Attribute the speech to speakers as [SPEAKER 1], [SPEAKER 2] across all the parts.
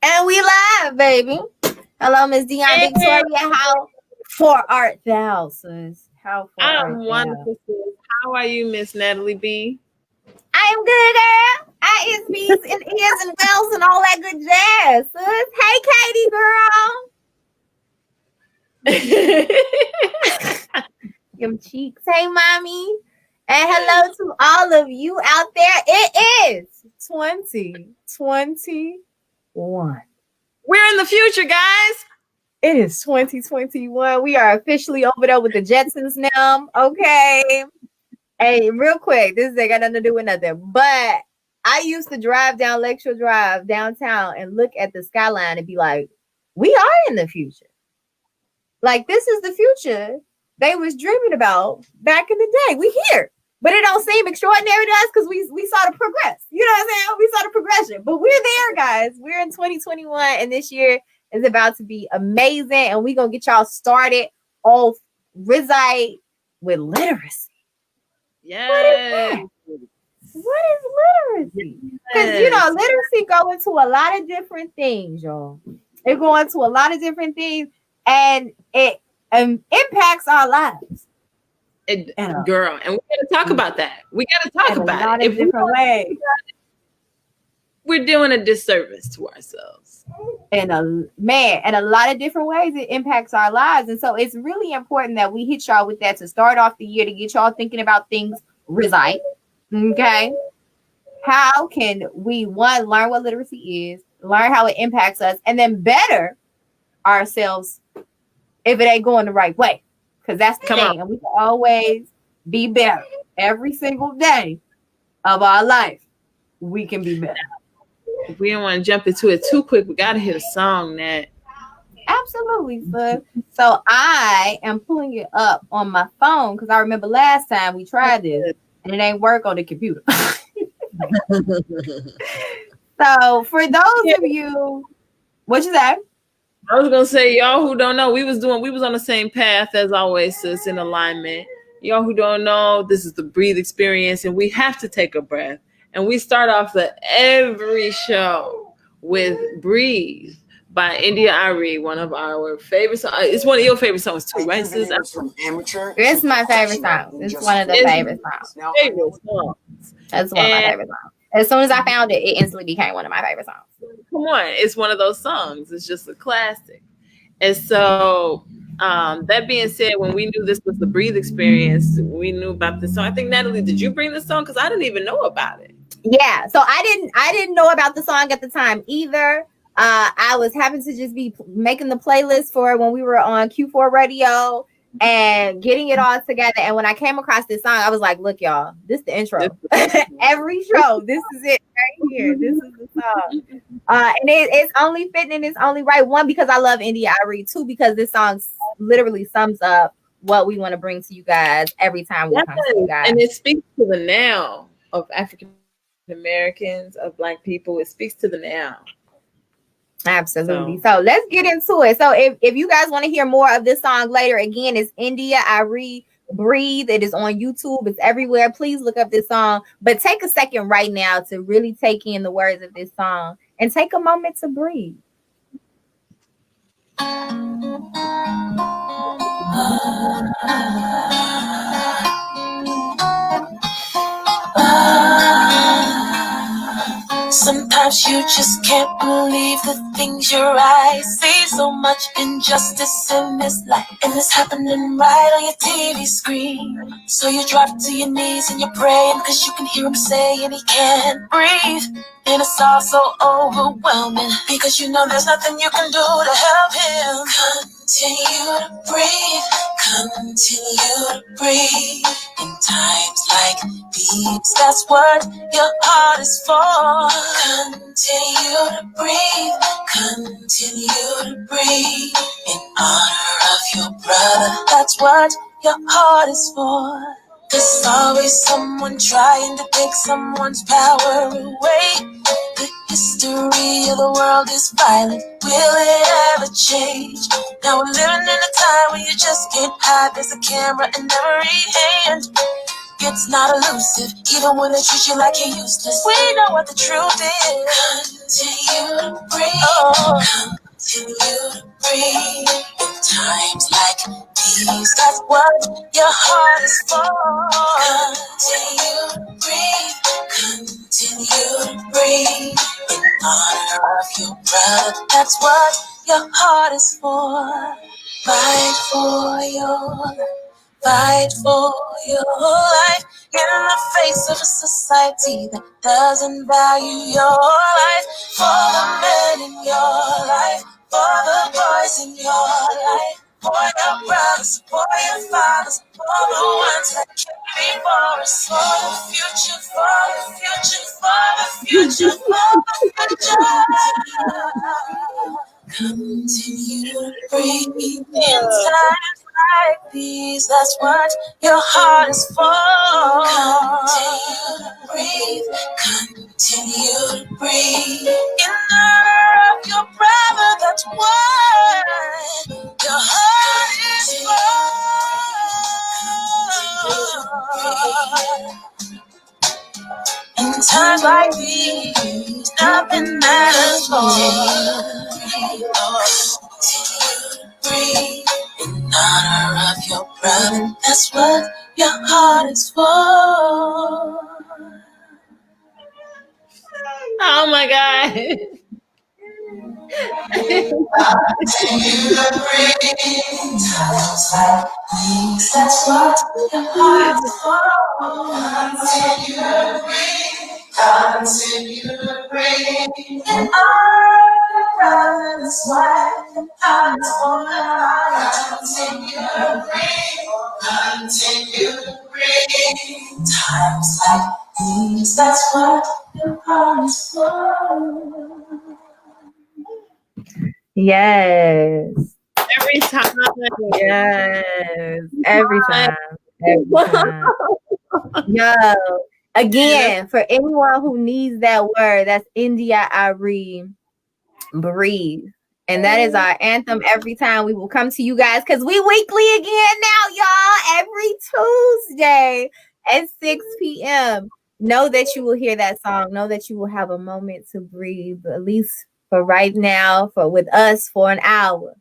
[SPEAKER 1] And we live, baby. Hello, Miss Dion Victoria. How far art thou, sis? How far art
[SPEAKER 2] I'm
[SPEAKER 1] thou?
[SPEAKER 2] wonderful, sis. How are you, Miss Natalie B?
[SPEAKER 1] I am good, girl. I is B's and ears and bells and all that good jazz, sis. Hey, Katie, girl. Them cheeks. Hey, mommy. And hello to all of you out there. It is 2021.
[SPEAKER 2] We're in the future, guys.
[SPEAKER 1] It is 2021. We are officially over there with the Jetsons now. Okay. Hey, real quick, this ain't got nothing to do with nothing. But I used to drive down Lakeshore Drive downtown and look at the skyline and be like, we are in the future. Like, this is the future they was dreaming about back in the day. We here. But it don't seem extraordinary to us because we saw the progress. You know what I'm saying? We saw the progression. But we're there, guys. We're in 2021, and this year is about to be amazing. And we're going to get y'all started off Rizite with literacy.
[SPEAKER 2] Yes.
[SPEAKER 1] What is literacy? Because, literacy go into a lot of different things, y'all. It go into a lot of different things, and it impacts our lives.
[SPEAKER 2] Girl, and we got to talk about that. We got to talk about it.
[SPEAKER 1] In different ways.
[SPEAKER 2] We're doing a disservice to ourselves.
[SPEAKER 1] In a lot of different ways it impacts our lives. And so it's really important that we hit y'all with that to start off the year, to get y'all thinking about things Rizite. Okay. How can we, one, learn what literacy is, learn how it impacts us, and then better ourselves if it ain't going the right way? Because that's the thing. And we can always be better every single day of our life. We can be better.
[SPEAKER 2] If we don't want to jump into it too quick, we got to hit a song, Nat.
[SPEAKER 1] Absolutely, son. So I am pulling it up on my phone because I remember last time we tried this and it ain't work on the computer. So for those of you, what you say?
[SPEAKER 2] I was gonna say, y'all who don't know, we was on the same path as always, sis, in alignment. Y'all who don't know, this is the Breathe experience, and we have to take a breath. And we start off every show with Breathe by India Ari, one of our favorite songs. It's one of your favorite songs too, right, sis?
[SPEAKER 1] It's my favorite song. It's one of the favorite songs. That's one of my favorite songs. As soon as I found it, it instantly became one of my favorite songs.
[SPEAKER 2] Come on, it's one of those songs. It's just a classic. And so, that being said, when we knew this was the Breathe experience, we knew about this song. I think, Natalie, did you bring this song? Because I didn't even know about it.
[SPEAKER 1] Yeah, so I didn't know about the song at the time either. I was having to just be making the playlist for when we were on Q4 radio and getting it all together. And when I came across this song, I was like, look, y'all, this is the intro. Every show, this is it right here. This is the song. And it's only fitting and it's only right. One, because I love India Ari. Two, because this song literally sums up what we want to bring to you guys every time we come to you guys.
[SPEAKER 2] And it speaks to the now of African Americans, of Black people. It speaks to the now.
[SPEAKER 1] Absolutely. So let's get into it. So if you guys want to hear more of this song later, again, it's India Ari, Breathe. It is on YouTube. It's everywhere. Please look up this song. But take a second right now to really take in the words of this song and take a moment to breathe.
[SPEAKER 3] Sometimes you just can't believe the things your eyes see. So much injustice in this life, and it's happening right on your TV screen. So you drop to your knees and you're praying, cause you can hear him saying he can't breathe. And it's all so overwhelming, because you know there's nothing you can do to help him. Continue to breathe, continue to breathe. In times like these, that's what your heart is for. Continue to breathe, continue to breathe. In honor of your brother, that's what your heart is for. There's always someone trying to take someone's power away. The history of the world is violent. Will it ever change? Now we're living in a time when you just can't hide. There's a camera in every hand. It's not elusive, even when they treat you like you're useless. We know what the truth is. Continue to breathe. Oh, continue to breathe. In times like these, that's what your heart is for. Continue to breathe. Continue to breathe. In honor of your brother, that's what your heart is for. Fight for your life. Fight for your life in the face of a society that doesn't value your life. For the men in your life, for the boys in your life, for your brothers, for your fathers, for the ones that came before us. For the future, for the future, for the future, for the future. Continue to breathe in times like these. That's what your heart is for. Continue to breathe. Continue to breathe. In honor of your brother, that's what your heart is for. In times like these, nothing matters more. Breathe in honor of your brother. That's what your heart is for.
[SPEAKER 2] Oh my God.
[SPEAKER 3] That's what your heart is for. Continue to breathe in honor of your brother. That's what your heart is for. Continue to breathe. Continue to breathe. Times like these, that's what your heart is for.
[SPEAKER 1] Yes.
[SPEAKER 2] Every time.
[SPEAKER 1] Yes. Every time. Every time. Yo. Again, for anyone who needs that word, that's India Ari. Breathe. And that is our anthem every time we will come to you guys because we weekly again now, y'all. Every Tuesday at 6 p.m. Know that you will hear that song. Know that you will have a moment to breathe, at least for right now, for with us for an hour.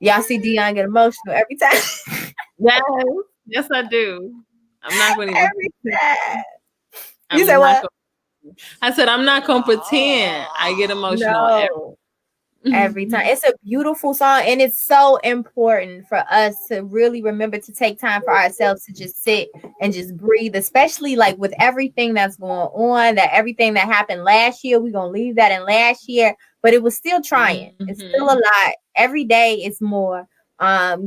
[SPEAKER 1] Y'all see Dion get emotional every time.
[SPEAKER 2] Yes, yes, I do. I'm not going to
[SPEAKER 1] every time. You
[SPEAKER 2] I'm
[SPEAKER 1] said what?
[SPEAKER 2] I said I'm not going to pretend. I get emotional
[SPEAKER 1] every time. It's a beautiful song, and it's so important for us to really remember to take time for ourselves to just sit and just breathe, especially like with everything that's going on, that everything that happened last year, we're going to leave that in last year, but it was still trying. It's still a lot. Every day it's more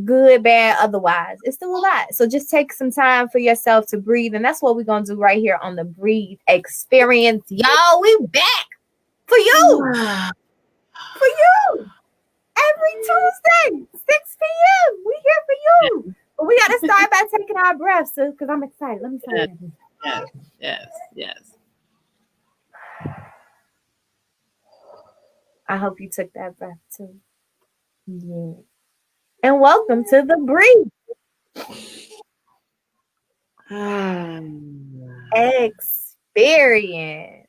[SPEAKER 1] good, bad, otherwise. It's still a lot. So just take some time for yourself to breathe, and that's what we're going to do right here on the Breathe Experience. Y'all, we back for you. For you every Tuesday, 6 p.m. We here for you. But we got to start by taking our breaths because I'm excited. Let me start.
[SPEAKER 2] Yes.
[SPEAKER 1] I hope you took that breath too. Yeah. And welcome to the Breathe Experience.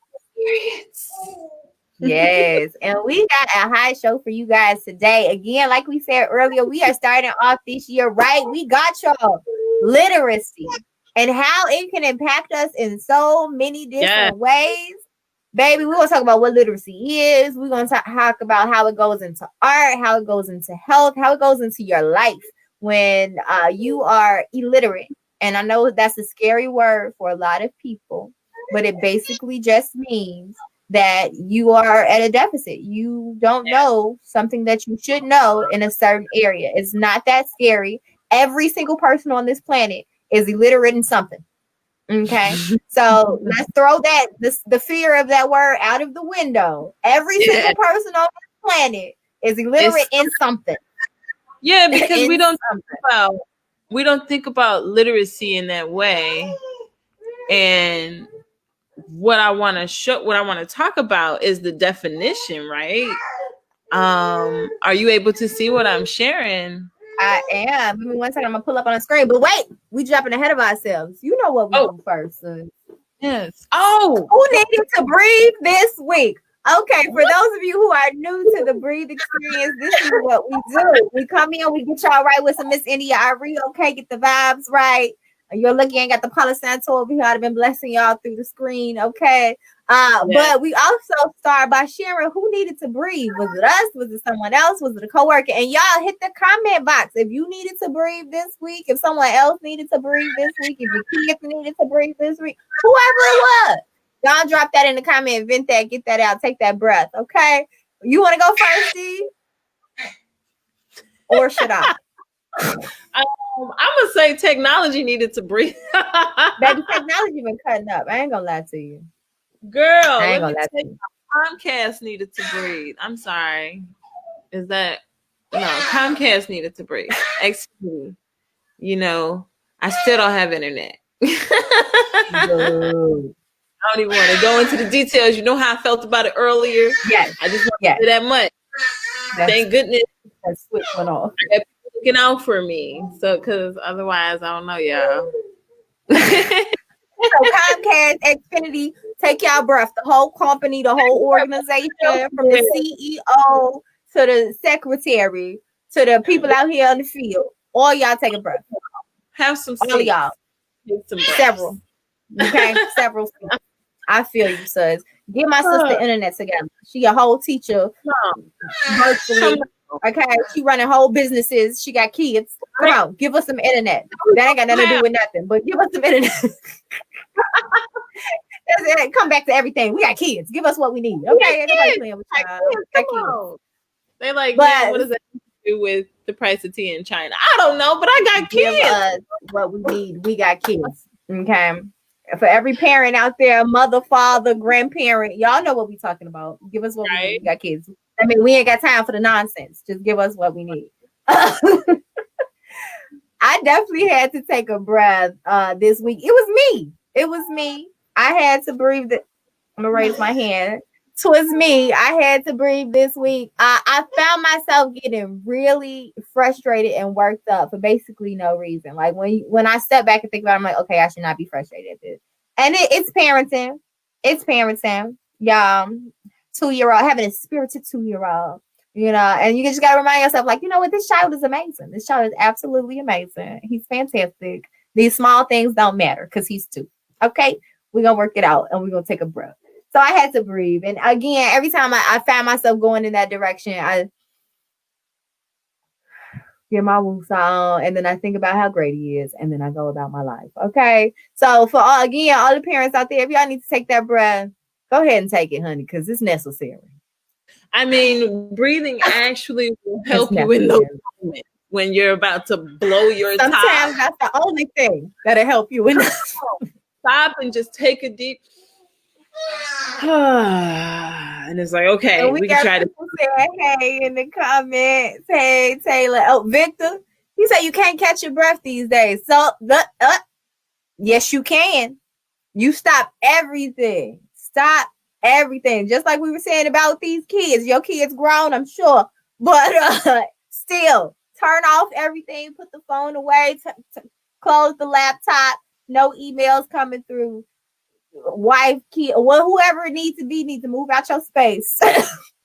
[SPEAKER 1] Yes, and we got a high show for you guys today. Again, like we said earlier, we are starting off this year right. We got y'all literacy and how it can impact us in so many different ways. Baby, we're going to talk about what literacy is. We're going to talk about how it goes into art, how it goes into health, how it goes into your life when you are illiterate. And I know that's a scary word for a lot of people, but it basically just means that you are at a deficit. You don't know something that you should know in a certain area. It's not that scary. Every single person on this planet is illiterate in something. Okay, so let's throw the fear of that word out of the window. Every single person on this planet is illiterate in something.
[SPEAKER 2] Yeah, because we don't think about literacy in that way. And what I want to talk about is the definition, right? Are you able to see what I'm sharing?
[SPEAKER 1] I am. Give me 1 second. I'm gonna pull up on the screen. But wait, we jumping ahead of ourselves. You know what we do first.
[SPEAKER 2] Yes. Oh,
[SPEAKER 1] who needed to breathe this week? Okay, for those of you who are new to the Breathe experience, this is what we do. We come in, we get y'all right with some Miss India. Are we okay? Get the vibes right. You're looking, ain't got the Palo Santo over here. I've been blessing y'all through the screen. Okay. But we also start by sharing who needed to breathe. Was it us? Was it someone else? Was it a coworker? And y'all hit the comment box if you needed to breathe this week, if someone else needed to breathe this week, if your kids needed to breathe this week, whoever it was. Y'all drop that in the comment, vent that, get that out, take that breath. Okay. You want to go first, Steve? Or should I?
[SPEAKER 2] I'm gonna say technology needed to breathe.
[SPEAKER 1] Baby, technology been cutting up. I ain't gonna lie to you.
[SPEAKER 2] Girl,
[SPEAKER 1] I ain't
[SPEAKER 2] let
[SPEAKER 1] gonna
[SPEAKER 2] me
[SPEAKER 1] lie
[SPEAKER 2] tell
[SPEAKER 1] to you.
[SPEAKER 2] Comcast needed to breathe. I'm sorry. Is that no? Comcast needed to breathe. Excuse me. You know, I still don't have internet. I don't even want to go into the details. You know how I felt about it earlier.
[SPEAKER 1] Yes.
[SPEAKER 2] I just want to say that much. Thank goodness
[SPEAKER 1] that switch went off.
[SPEAKER 2] I got people looking out for me. So, because otherwise, I don't know, y'all.
[SPEAKER 1] So Comcast, Xfinity, take y'all breath. The whole company, the whole organization, from the CEO to the secretary to the people out here on the field, all y'all take a breath.
[SPEAKER 2] Have some
[SPEAKER 1] all of y'all. Several. Okay, several. I feel you, sis. Get my sister internet together. She a whole teacher virtually. Okay, she running whole businesses. She got kids. Come on, give us some internet. That ain't got nothing to do with nothing, but give us some internet. Come back to everything. We got kids. Give us what we need. Okay, everybody playing with y'all.
[SPEAKER 2] They like, man, what does that do with the price of tea in China? I don't know, but I got kids.
[SPEAKER 1] Give us what we need. We got kids. Okay. For every parent out there, mother, father, grandparent, y'all know what we talking about. Give us what we need. We got kids. I mean, we ain't got time for the nonsense. Just give us what we need. I definitely had to take a breath this week. It was me. I had to breathe. I'm gonna raise my hand. Twas me. I had to breathe this week. I found myself getting really frustrated and worked up for basically no reason. Like when I step back and think about it, I'm like, okay, I should not be frustrated at this. And it's parenting. It's parenting. Y'all, 2-year-old, having a spirited 2-year-old, you know, and you just gotta remind yourself, like, you know what, this child is amazing. This child is absolutely amazing. He's fantastic. These small things don't matter because he's 2. Okay, we're gonna work it out and we're gonna take a breath. So I had to breathe. And again, every time I found myself going in that direction, I get my woos on, and then I think about how great he is, and then I go about my life. Okay. So for all the parents out there, if y'all need to take that breath, go ahead and take it, honey, because it's necessary.
[SPEAKER 2] I mean, breathing actually will help you in those moments when you're about to blow your top.
[SPEAKER 1] Sometimes that's the only thing that'll help you in
[SPEAKER 2] Stop and just take a deep. And it's like, okay,
[SPEAKER 1] and we
[SPEAKER 2] can try to
[SPEAKER 1] say, hey, in the comments. Hey, Taylor. Oh, Victor, he said you can't catch your breath these days. So yes, you can. You stop everything. Stop everything. Just like we were saying about these kids. Your kids grown, I'm sure. But still, turn off everything. Put the phone away. Close the laptop. No emails coming through. Wife, kid, whoever it needs to move out your space.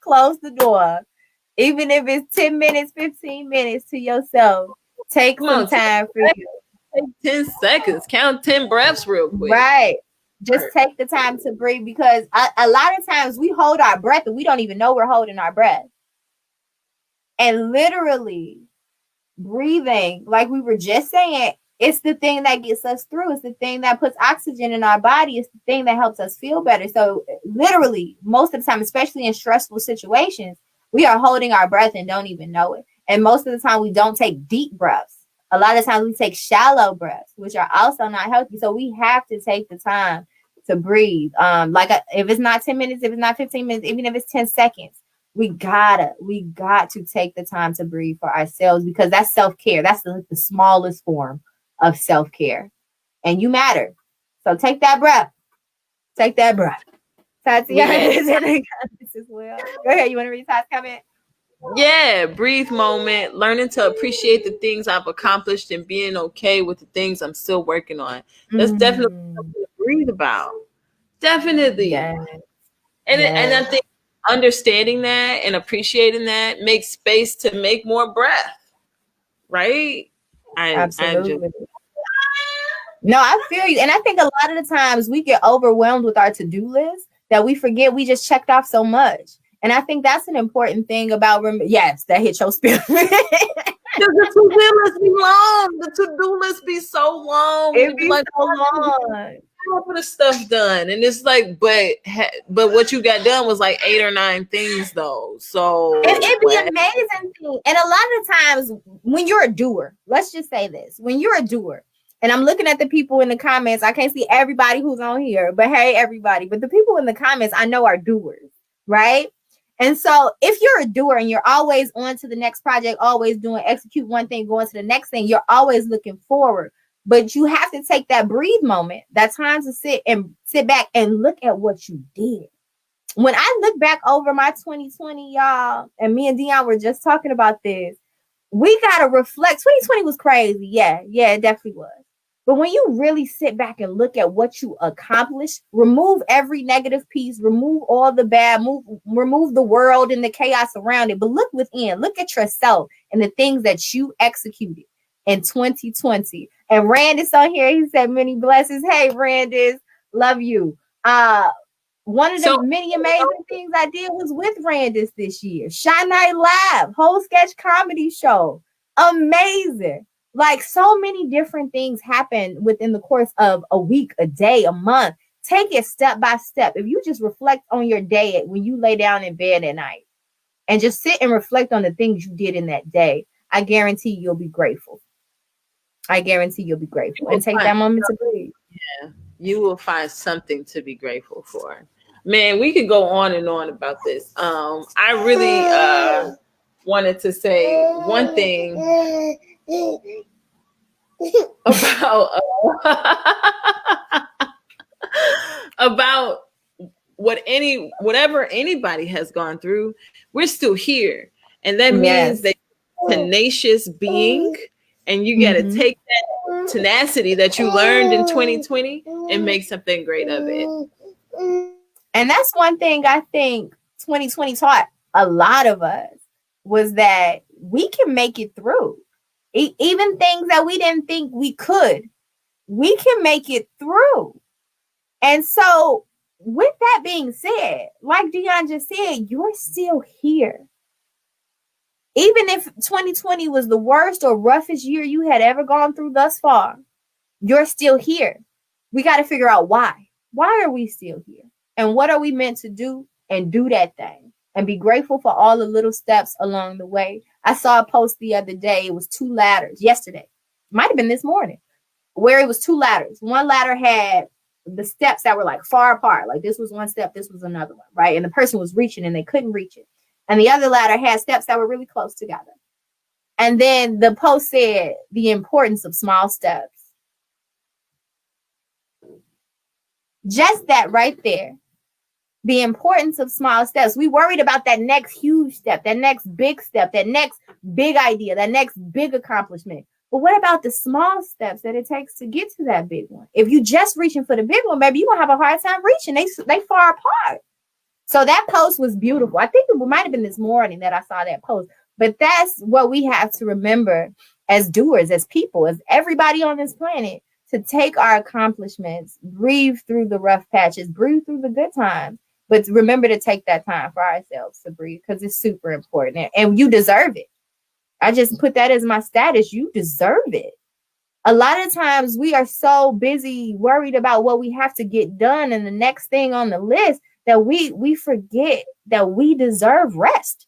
[SPEAKER 1] Close the door. Even if it's 10 minutes, 15 minutes to yourself. Take some time for you.
[SPEAKER 2] Take 10 seconds. Count 10 breaths real quick.
[SPEAKER 1] Right. Just take the time to breathe, because a lot of times we hold our breath and we don't even know we're holding our breath. And literally breathing, like we were just saying, it's the thing that gets us through. It's the thing that puts oxygen in our body. It's the thing that helps us feel better. So literally, most of the time, especially in stressful situations, we are holding our breath and don't even know it. And most of the time, we don't take deep breaths. A lot of times we take shallow breaths, which are also not healthy. So we have to take the time to breathe. If it's not 10 minutes, if it's not 15 minutes, even if it's 10 seconds, we got to take the time to breathe for ourselves, because that's self-care. That's the smallest form of self-care, and you matter. So take that breath. Take that breath. Tatiana is in the comments as well. Go ahead. You want to read Tati's comment?
[SPEAKER 2] Yeah, breathe moment. Learning to appreciate the things I've accomplished and being okay with the things I'm still working on. That's definitely something to breathe about. Definitely.
[SPEAKER 1] Yes.
[SPEAKER 2] And I think understanding that and appreciating that makes space to make more breath, right? I just
[SPEAKER 1] Absolutely. No, I feel you. And I think a lot of the times we get overwhelmed with our to-do list that we forget we just checked off so much. And I think that's an important thing about yes, that hit your spirit.
[SPEAKER 2] the to-do list be long. The to-do list be so long.
[SPEAKER 1] It
[SPEAKER 2] Be
[SPEAKER 1] be
[SPEAKER 2] like,
[SPEAKER 1] so long.
[SPEAKER 2] half of the stuff done, and it's like, but what you got done was like 8 or 9 things though. So
[SPEAKER 1] It'd be amazing thing. And a lot of times when you're a doer, let's just say this, when you're a doer, and I'm looking at the people in the comments, I can't see everybody who's on here, but hey, everybody, but the people in the comments I know are doers, right? And so if you're a doer and you're always on to the next project, always doing, execute one thing, going to the next thing, you're always looking forward. But you have to take that breathe moment, that time to sit back and look at what you did. When I look back over my 2020, y'all, and me and Dion were just talking about this, we got to reflect. 2020 was crazy. Yeah, it definitely was. But when you really sit back and look at what you accomplished, remove every negative piece, remove all the bad, remove the world and the chaos around it, but look within, look at yourself and the things that you executed in 2020. And Randis on here, he said many blessings. Hey, Randis, love you. One of the many amazing things I did was with Randis this year. Shy Night Live, whole sketch comedy show. Amazing. Like so many different things happen within the course of a week, a day, a month. Take it step by step. If you just reflect on your day when you lay down in bed at night and just sit and reflect on the things you did in that day, I guarantee you'll be grateful. I guarantee you'll be grateful. And take that moment to breathe.
[SPEAKER 2] Yeah, you will find something to be grateful for. Man, we could go on and on about this. I really wanted to say one thing about about whatever anybody has gone through. We're still here, and that means that tenacious being, and you got to take that tenacity that you learned in 2020 and make something great of it.
[SPEAKER 1] And that's one thing I think 2020 taught a lot of us, was that we can make it through. Even things that we didn't think we could, we can make it through. And so with that being said, like Dion just said, you're still here. Even if 2020 was the worst or roughest year you had ever gone through thus far, you're still here. We got to figure out why. Why are we still here? And what are we meant to do? And do that thing. And be grateful for all the little steps along the way. I saw a post the other day. It was 2 ladders yesterday. Might have been this morning. Where it was 2 ladders. One ladder had the steps that were like far apart. Like this was one step, this was another one, right? And the person was reaching and they couldn't reach it. And the other ladder had steps that were really close together. And then the post said the importance of small steps. Just that right there. The importance of small steps. We worried about that next huge step, that next big step, that next big idea, that next big accomplishment. But what about the small steps that it takes to get to that big one? If you just reaching for the big one, maybe you're going to have a hard time reaching. They far apart. So that post was beautiful. I think it might have been this morning that I saw that post. But that's what we have to remember as doers, as people, as everybody on this planet, to take our accomplishments, breathe through the rough patches, breathe through the good times. But remember to take that time for ourselves to breathe, because it's super important. And you deserve it. I just put that as my status. You deserve it. A lot of times we are so busy worried about what we have to get done and the next thing on the list that we forget that we deserve rest.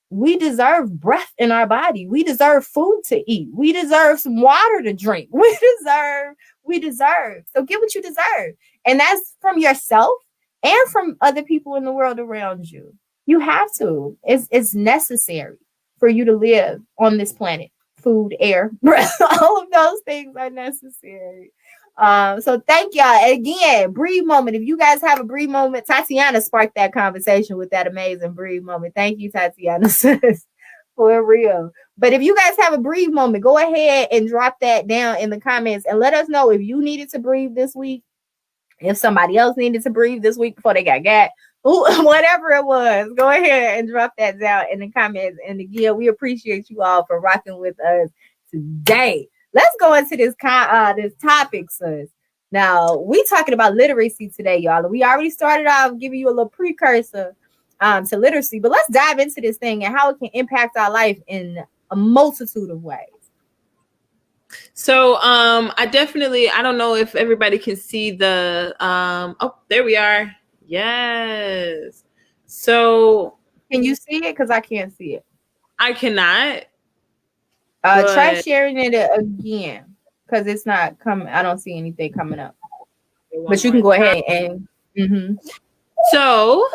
[SPEAKER 1] We deserve breath in our body. We deserve food to eat. We deserve some water to drink. We deserve. So get what you deserve. And that's from yourself and from other people in the world around you. You have to. It's necessary for you to live on this planet. Food, air, breath, all of those things are necessary. So thank y'all. Again, breathe moment. If you guys have a breathe moment, Tatiana sparked that conversation with that amazing breathe moment. Thank you, Tatiana, sis, for real. But if you guys have a breathe moment, go ahead and drop that down in the comments and let us know if you needed to breathe this week. If somebody else needed to breathe this week before they got, Whatever it was, go ahead and drop that down in the comments. And again, we appreciate you all for rocking with us today. Let's go into this topic, sis. Now, we talking about literacy today, y'all. We already started off giving you a little precursor to literacy, but let's dive into this thing and how it can impact our life in a multitude of ways.
[SPEAKER 2] So I don't know if everybody can see the oh, there we are. Yes. So
[SPEAKER 1] Can you see it? Because I can't see it.
[SPEAKER 2] I cannot.
[SPEAKER 1] Try
[SPEAKER 2] But
[SPEAKER 1] sharing it again because it's not coming. I don't see anything coming up. But you can
[SPEAKER 2] more
[SPEAKER 1] go
[SPEAKER 2] time.
[SPEAKER 1] ahead and
[SPEAKER 2] So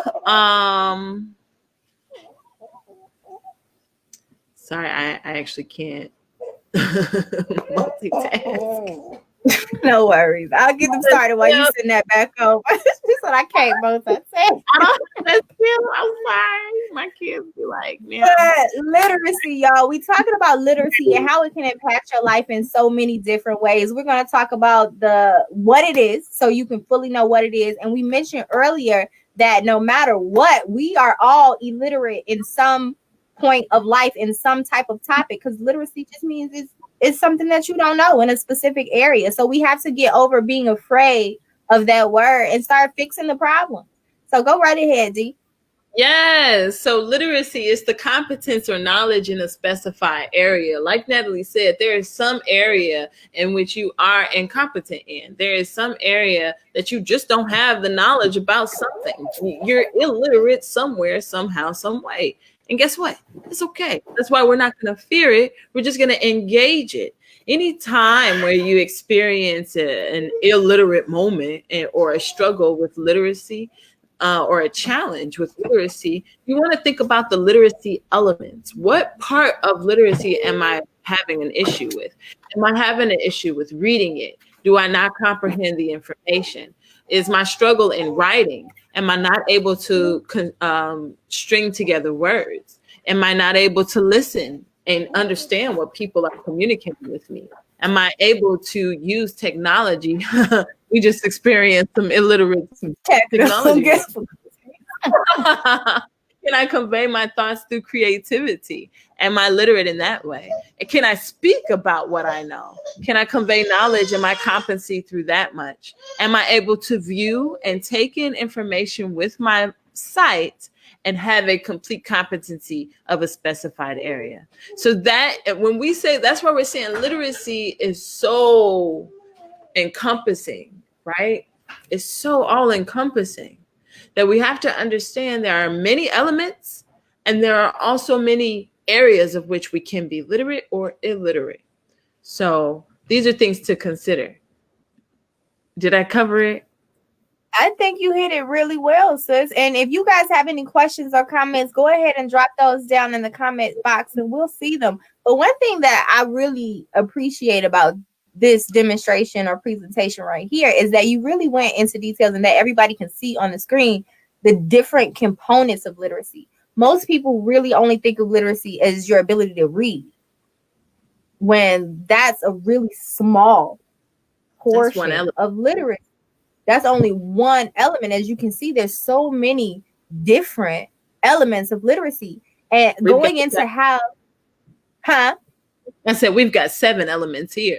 [SPEAKER 2] sorry, I actually can't multitask.
[SPEAKER 1] no worries. I'll get them started while you send that back over. She said I can't multitask.
[SPEAKER 2] I don't I'm sorry. My kids be like, man.
[SPEAKER 1] But literacy, y'all. We talking about literacy and how it can impact your life in so many different ways. We're going to talk about what it is so you can fully know what it is. And we mentioned earlier that no matter what, we are all illiterate in some point of life in some type of topic, because literacy just means it's something that you don't know in a specific area. So we have to get over being afraid of that word and start fixing the problem. So go right ahead, D.
[SPEAKER 2] Yes. So literacy is the competence or knowledge in a specified area. Like Natalie said, there is some area in which you are incompetent in. There is some area that you just don't have the knowledge about something. You're illiterate somewhere, somehow, some way. And guess what? It's okay. That's why we're not going to fear it. We're just going to engage it. Any time where you experience an illiterate moment or a struggle with literacy, or a challenge with literacy, you want to think about the literacy elements. What part of literacy am I having an issue with? Am I having an issue with reading it? Do I not comprehend the information? Is my struggle in writing? Am I not able to string together words? Am I not able to listen and understand what people are communicating with me? Am I able to use technology? We just experienced some illiterate technology. Can I convey my thoughts through creativity? Am I literate in that way? And can I speak about what I know? Can I convey knowledge and my competency through that much? Am I able to view and take in information with my sight and have a complete competency of a specified area? So that when we say, that's why we're saying literacy is so encompassing, right? It's so all encompassing that we have to understand there are many elements and there are also many areas of which we can be literate or illiterate. So these are things to consider. Did I cover it?
[SPEAKER 1] I think you hit it really well, sis. And if you guys have any questions or comments, go ahead and drop those down in the comment box and we'll see them. But one thing that I really appreciate about this demonstration or presentation right here is that you really went into details and that everybody can see on the screen the different components of literacy. Most people really only think of literacy as your ability to read, when that's a really small portion of literacy. That's only one element. As you can see, there's so many different elements of literacy. And going into how,
[SPEAKER 2] I said we've got 7 elements here.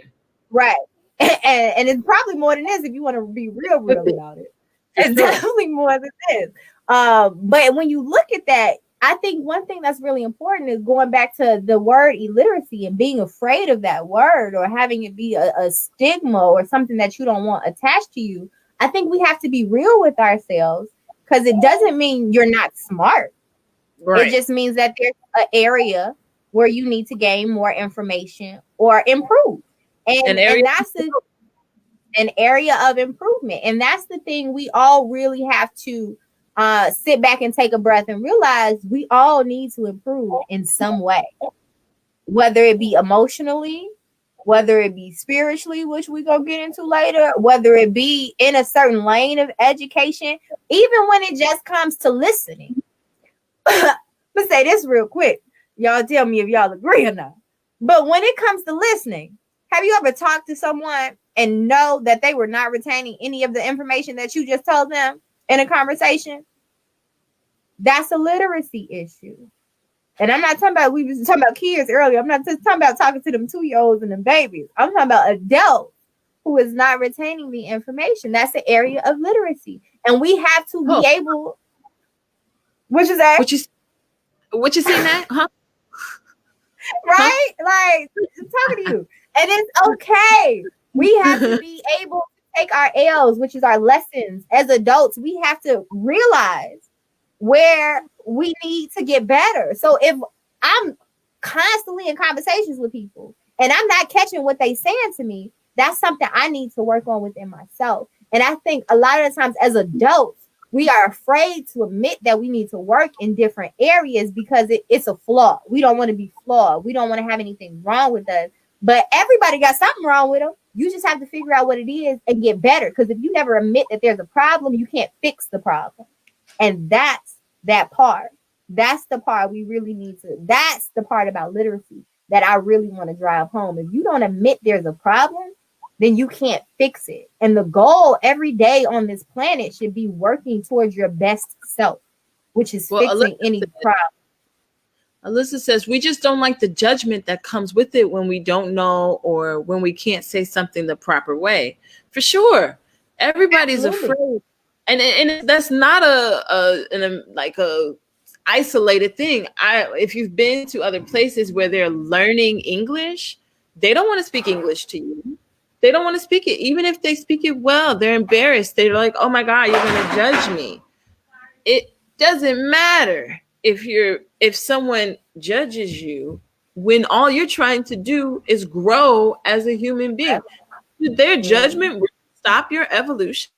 [SPEAKER 1] Right. And it's probably more than this if you want to be real about it. It's definitely more than this. But when you look at that, I think one thing that's really important is going back to the word illiteracy and being afraid of that word or having it be a stigma or something that you don't want attached to you. I think we have to be real with ourselves, because it doesn't mean you're not smart. Right. It just means that there's an area where you need to gain more information or improve. And that's an area of improvement. And that's the thing we all really have to sit back and take a breath and realize we all need to improve in some way, whether it be emotionally, whether it be spiritually, which we're going to get into later, whether it be in a certain lane of education, even when it just comes to listening. Let's say this real quick. Y'all tell me if y'all agree or not. But when it comes to listening, have you ever talked to someone and know that they were not retaining any of the information that you just told them in a conversation? That's a literacy issue. And I'm not talking about, we was talking about kids earlier. I'm not just talking about talking to them 2-year-olds and them babies. I'm talking about adults who is not retaining the information. That's the area of literacy. And we have to be able, what you say?
[SPEAKER 2] What you saying that? Huh?
[SPEAKER 1] Right? Like, I'm talking to you. And it's okay. We have to be able to take our L's, which is our lessons as adults. We have to realize where we need to get better. So if I'm constantly in conversations with people and I'm not catching what they saying to me, that's something I need to work on within myself. And I think a lot of the times as adults, we are afraid to admit that we need to work in different areas because it's a flaw. We don't want to be flawed. We don't want to have anything wrong with us. But everybody got something wrong with them. You just have to figure out what it is and get better. Because if you never admit that there's a problem, you can't fix the problem. And that's that part. That's the part we really need to. That's the part about literacy that I really want to drive home. If you don't admit there's a problem, then you can't fix it. And the goal every day on this planet should be working towards your best self, which is fixing any problem.
[SPEAKER 2] Alyssa says, we just don't like the judgment that comes with it when we don't know or when we can't say something the proper way. For sure. Everybody's afraid. And that's not a isolated thing. If you've been to other places where they're learning English, they don't want to speak English to you. They don't want to speak it. Even if they speak it well, they're embarrassed. They're like, oh my God, you're going to judge me. It doesn't matter if someone judges you when all you're trying to do is grow as a human being. Their judgment will stop your evolution.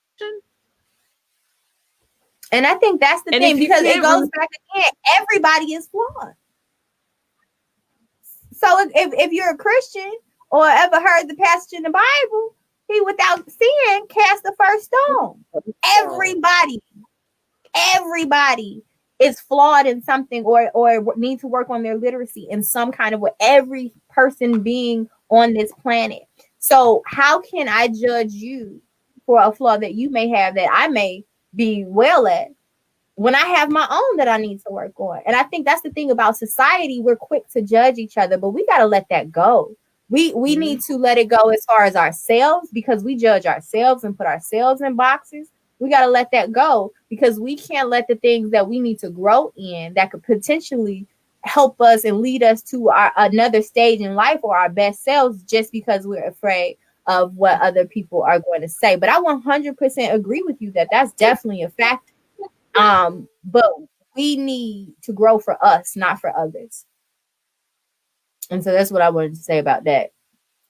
[SPEAKER 1] And I think that's the thing, because it goes back again. Everybody is flawed. So if you're a Christian or ever heard the passage in the Bible, he without sin cast the first stone. Everybody is flawed in something or need to work on their literacy in some kind of way. Every person being on this planet. So how can I judge you for a flaw that you may have that I may be well at when I have my own that I need to work on? And I think that's the thing about society. We're quick to judge each other, but we got to let that go. We need to let it go as far as ourselves, because we judge ourselves and put ourselves in boxes. We got to let that go, because we can't let the things that we need to grow in that could potentially help us and lead us to another stage in life or our best selves just because we're afraid of what other people are going to say. But I 100% agree with you that that's definitely a fact. But we need to grow for us, not for others. And so that's what I wanted to say about that.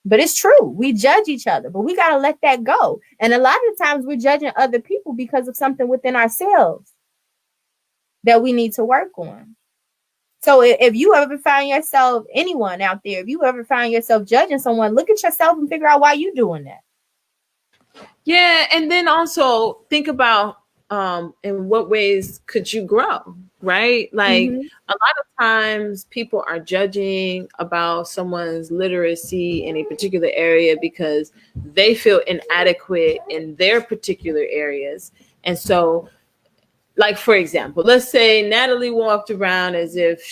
[SPEAKER 1] But it's true. We judge each other, but we got to let that go. And a lot of the times we're judging other people because of something within ourselves that we need to work on. So if you ever find yourself, anyone out there, if you ever find yourself judging someone, look at yourself and figure out why you're doing that.
[SPEAKER 2] Yeah. And then also think about in what ways could you grow, right? Like a lot of times people are judging about someone's literacy in a particular area because they feel inadequate in their particular areas. And so, like, for example, let's say Natalie walked around as if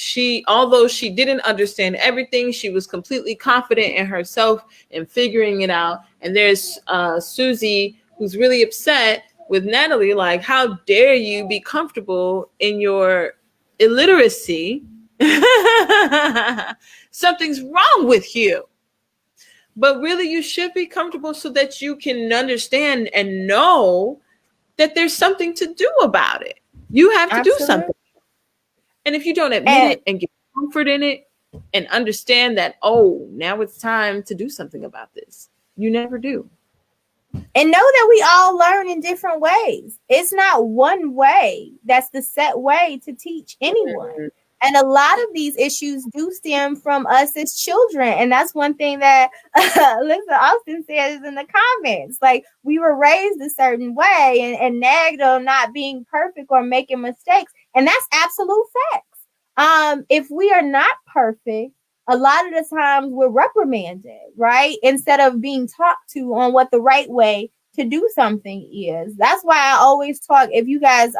[SPEAKER 2] although she didn't understand everything, she was completely confident in herself and figuring it out. And there's Susie, who's really upset with Natalie, like, how dare you be comfortable in your illiteracy? Something's wrong with you. But really, you should be comfortable so that you can understand and know that there's something to do about it. You have to do something. And if you don't admit it and get comfort in it and understand that, oh, now it's time to do something about this, you never do.
[SPEAKER 1] And know that we all learn in different ways. It's not one way that's the set way to teach anyone. And a lot of these issues do stem from us as children. And that's one thing that Alyssa Austin says in the comments. Like, we were raised a certain way and nagged on not being perfect or making mistakes. And that's absolute facts. If we are not perfect, a lot of the times we're reprimanded, right? Instead of being talked to on what the right way to do something is. That's why I always talk, if you guys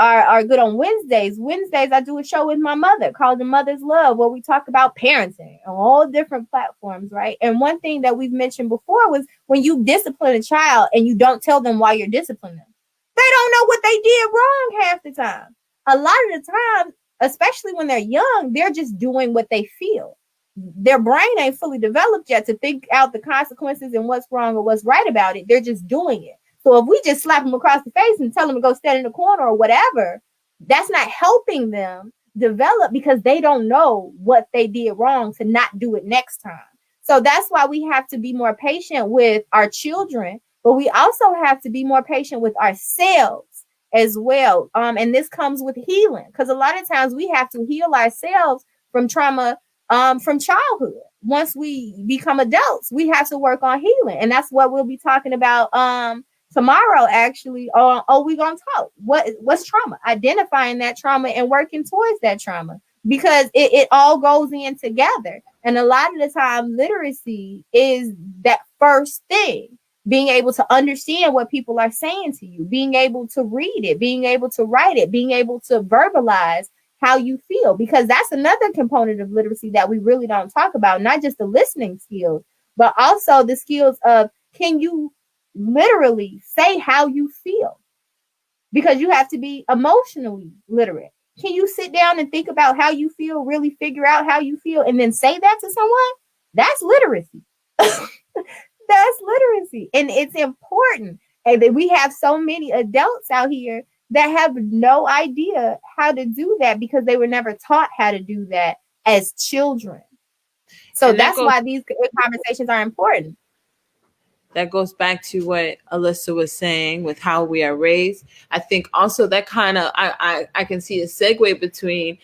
[SPEAKER 1] are good on Wednesdays. Wednesdays, I do a show with my mother called The Mother's Love, where we talk about parenting on all different platforms, right? And one thing that we've mentioned before was when you discipline a child and you don't tell them why you're disciplining them, they don't know what they did wrong half the time. A lot of the time, especially when they're young, they're just doing what they feel. Their brain ain't fully developed yet to think out the consequences and what's wrong or what's right about it. They're just doing it. So if we just slap them across the face and tell them to go stand in the corner or whatever, that's not helping them develop because they don't know what they did wrong to not do it next time. So that's why we have to be more patient with our children, but we also have to be more patient with ourselves as well. And this comes with healing, because a lot of times we have to heal ourselves from trauma from childhood. Once we become adults, we have to work on healing. And that's what we'll be talking about tomorrow, actually. We're gonna talk what's trauma, identifying that trauma and working towards that trauma, because it all goes in together. And a lot of the time, literacy is that first thing, being able to understand what people are saying to you, being able to read it, being able to write it, being able to verbalize how you feel, because that's another component of literacy that we really don't talk about. Not just the listening skills, but also the skills of, can you literally say how you feel? Because you have to be emotionally literate. Can you sit down and think about how you feel, really figure out how you feel, and then say that to someone? That's literacy. That's literacy. And it's important. And we have so many adults out here that have no idea how to do that because they were never taught how to do that as children. So that's why these conversations are important.
[SPEAKER 2] That goes back to what Alyssa was saying with how we are raised. I think also that kind of, I can see a segue between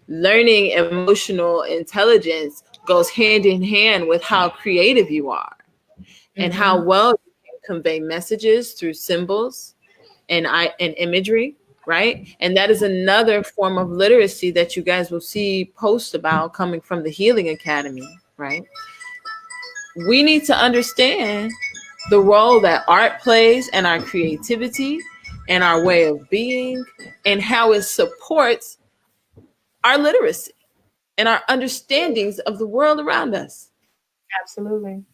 [SPEAKER 2] learning emotional intelligence goes hand in hand with how creative you are, and how well you can convey messages through symbols and imagery, right? And that is another form of literacy that you guys will see posts about coming from the Healing Academy, right? We need to understand the role that art plays in our creativity and our way of being, and how it supports our literacy and our understandings of the world around us.
[SPEAKER 1] Absolutely.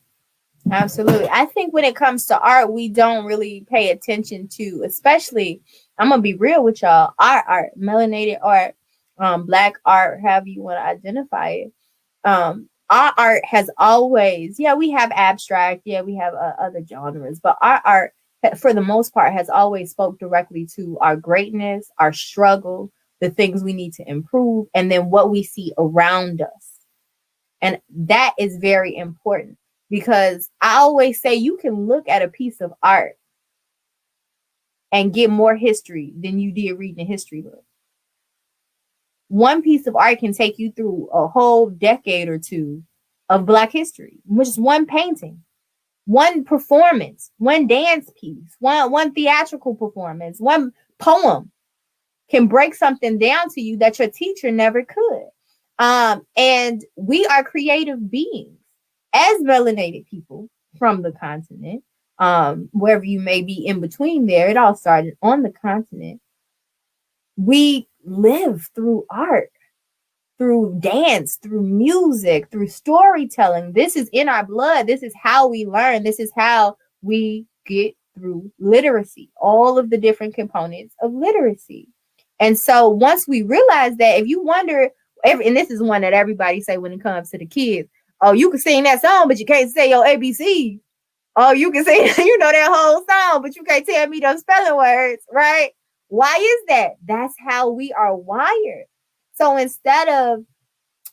[SPEAKER 1] Absolutely. I think when it comes to art, we don't really pay attention to, especially, I'm going to be real with y'all, our art, melanated art, black art, however you want to identify it. Our art has always, we have abstract, we have other genres, but our art, for the most part, has always spoke directly to our greatness, our struggle, the things we need to improve, and then what we see around us. And that is very important, because I always say you can look at a piece of art and get more history than you did reading a history book. One piece of art can take you through a whole decade or two of Black history, which is one painting, one performance, one dance piece, one theatrical performance, one poem can break something down to you that your teacher never could. And we are creative beings as melanated people from the continent, wherever you may be in between there. It all started on the continent. We live through art, through dance, through music, through storytelling. This is in our blood. This is how we learn. This is how we get through literacy, all of the different components of literacy. And so once we realize that, if you wonder, and this is one that everybody say when it comes to the kids, oh, you can sing that song, but you can't say your ABC. Oh, you can say, that whole song, but you can't tell me those spelling words, right? Why is that? That's how we are wired. So instead of,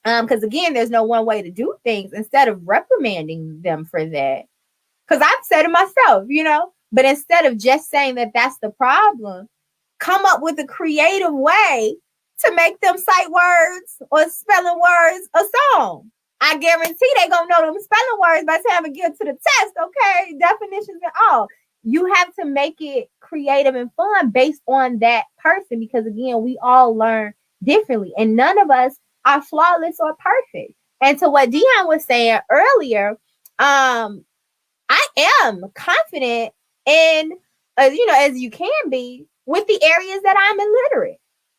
[SPEAKER 1] because again, there's no one way to do things, instead of reprimanding them for that, because I've said it myself, but instead of just saying that that's the problem, come up with a creative way to make them sight words or spelling words a song. I guarantee they gonna know them spelling words by the time we get to the test, okay? Definitions and all. You have to make it creative and fun based on that person, because again, we all learn differently, and none of us are flawless or perfect. And to what Dion was saying earlier, I am confident in, as you can be, with the areas that I'm illiterate.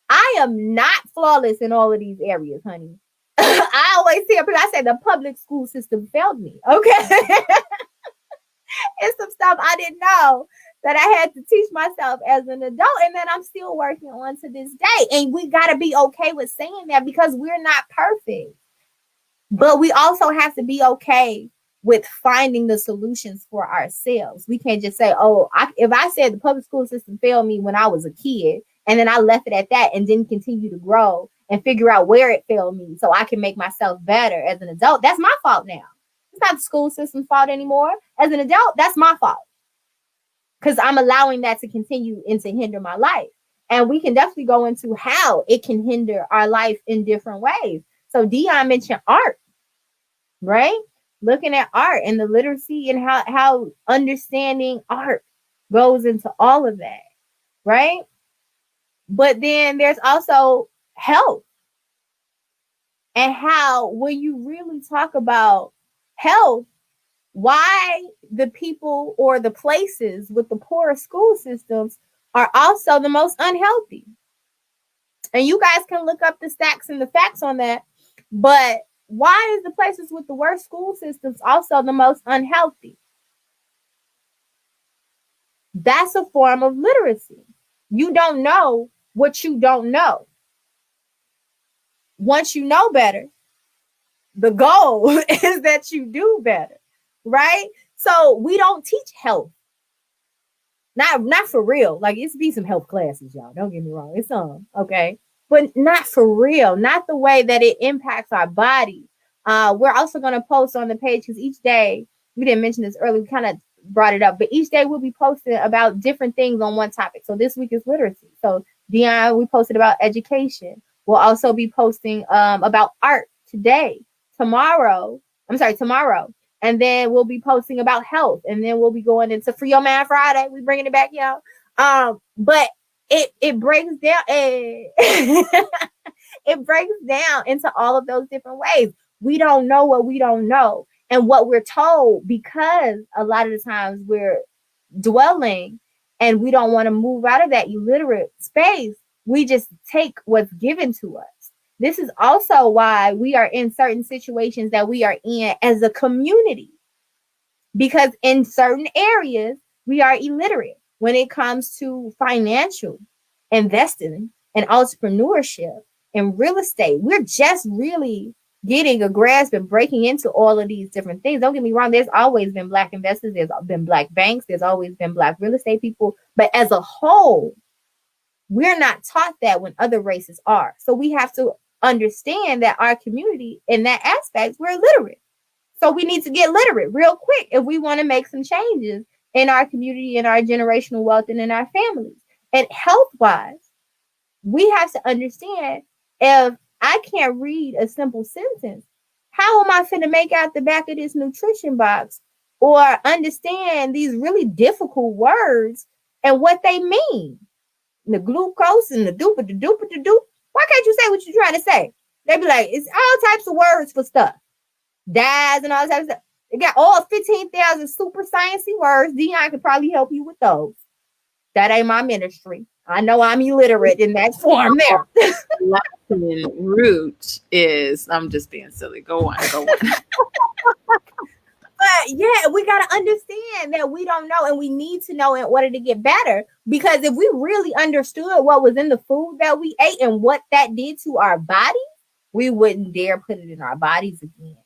[SPEAKER 1] I am not flawless in all of these areas, honey. I always tell people, I say the public school system failed me. Okay. And some stuff I didn't know that I had to teach myself as an adult, and that I'm still working on to this day. And we got to be okay with saying that, because we're not perfect. But we also have to be okay with finding the solutions for ourselves. We can't just say, oh, if I said the public school system failed me when I was a kid, and then I left it at that and didn't continue to grow and figure out where it failed me so I can make myself better as an adult, that's my fault now. It's not the school system's fault anymore. As an adult, that's my fault, because I'm allowing that to continue and to hinder my life. And we can definitely go into how it can hinder our life in different ways. So Dion mentioned art, right? Looking at art and the literacy and how understanding art goes into all of that, right? But then there's also health, and how when you really talk about health, why the people or the places with the poorest school systems are also the most unhealthy. And you guys can look up the stats and the facts on that. But why is the places with the worst school systems also the most unhealthy? That's a form of literacy. You don't know what you don't know. Once you know better, the goal is that you do better, right? So we don't teach health. Not for real. Like, it's be some health classes, y'all. Don't get me wrong. It's some, okay? But not for real. Not the way that it impacts our body. We're also going to post on the page, because each day, we didn't mention this earlier, we kind of brought it up, but each day we'll be posting about different things on one topic. So this week is literacy. So Dion, we posted about education. We'll also be posting about art today. Tomorrow. And then we'll be posting about health. And then we'll be going into Free Your Mind Friday. We bringing it back, y'all. But it breaks down. It breaks down into all of those different ways. We don't know what we don't know. And what we're told, because a lot of the times we're dwelling and we don't want to move out of that illiterate space, we just take what's given to us. This is also why we are in certain situations that we are in as a community, because in certain areas, we are illiterate when it comes to financial investing and entrepreneurship and real estate. We're just really getting a grasp and breaking into all of these different things. Don't get me wrong. There's always been Black investors. There's been Black banks. There's always been Black real estate people. But as a whole, we're not taught that when other races are. So we have to understand that our community in that aspect, we're illiterate. So we need to get literate real quick if we want to make some changes in our community, in our generational wealth, and in our families. And health-wise, we have to understand, if I can't read a simple sentence, how am I finna make out the back of this nutrition box or understand these really difficult words and what they mean? The glucose and the duper, the duper, the duper. Why can't you say what you're trying to say? They be like, it's all types of words for stuff. Dyes and all types of stuff. They got all 15,000 super sciencey words. Dion could probably help you with those. That ain't my ministry. I know I'm illiterate in that form there.
[SPEAKER 2] Latin root is, I'm just being silly. Go on.
[SPEAKER 1] But yeah, we got to understand that we don't know, and we need to know in order to get better. Because if we really understood what was in the food that we ate and what that did to our body, we wouldn't dare put it in our bodies again.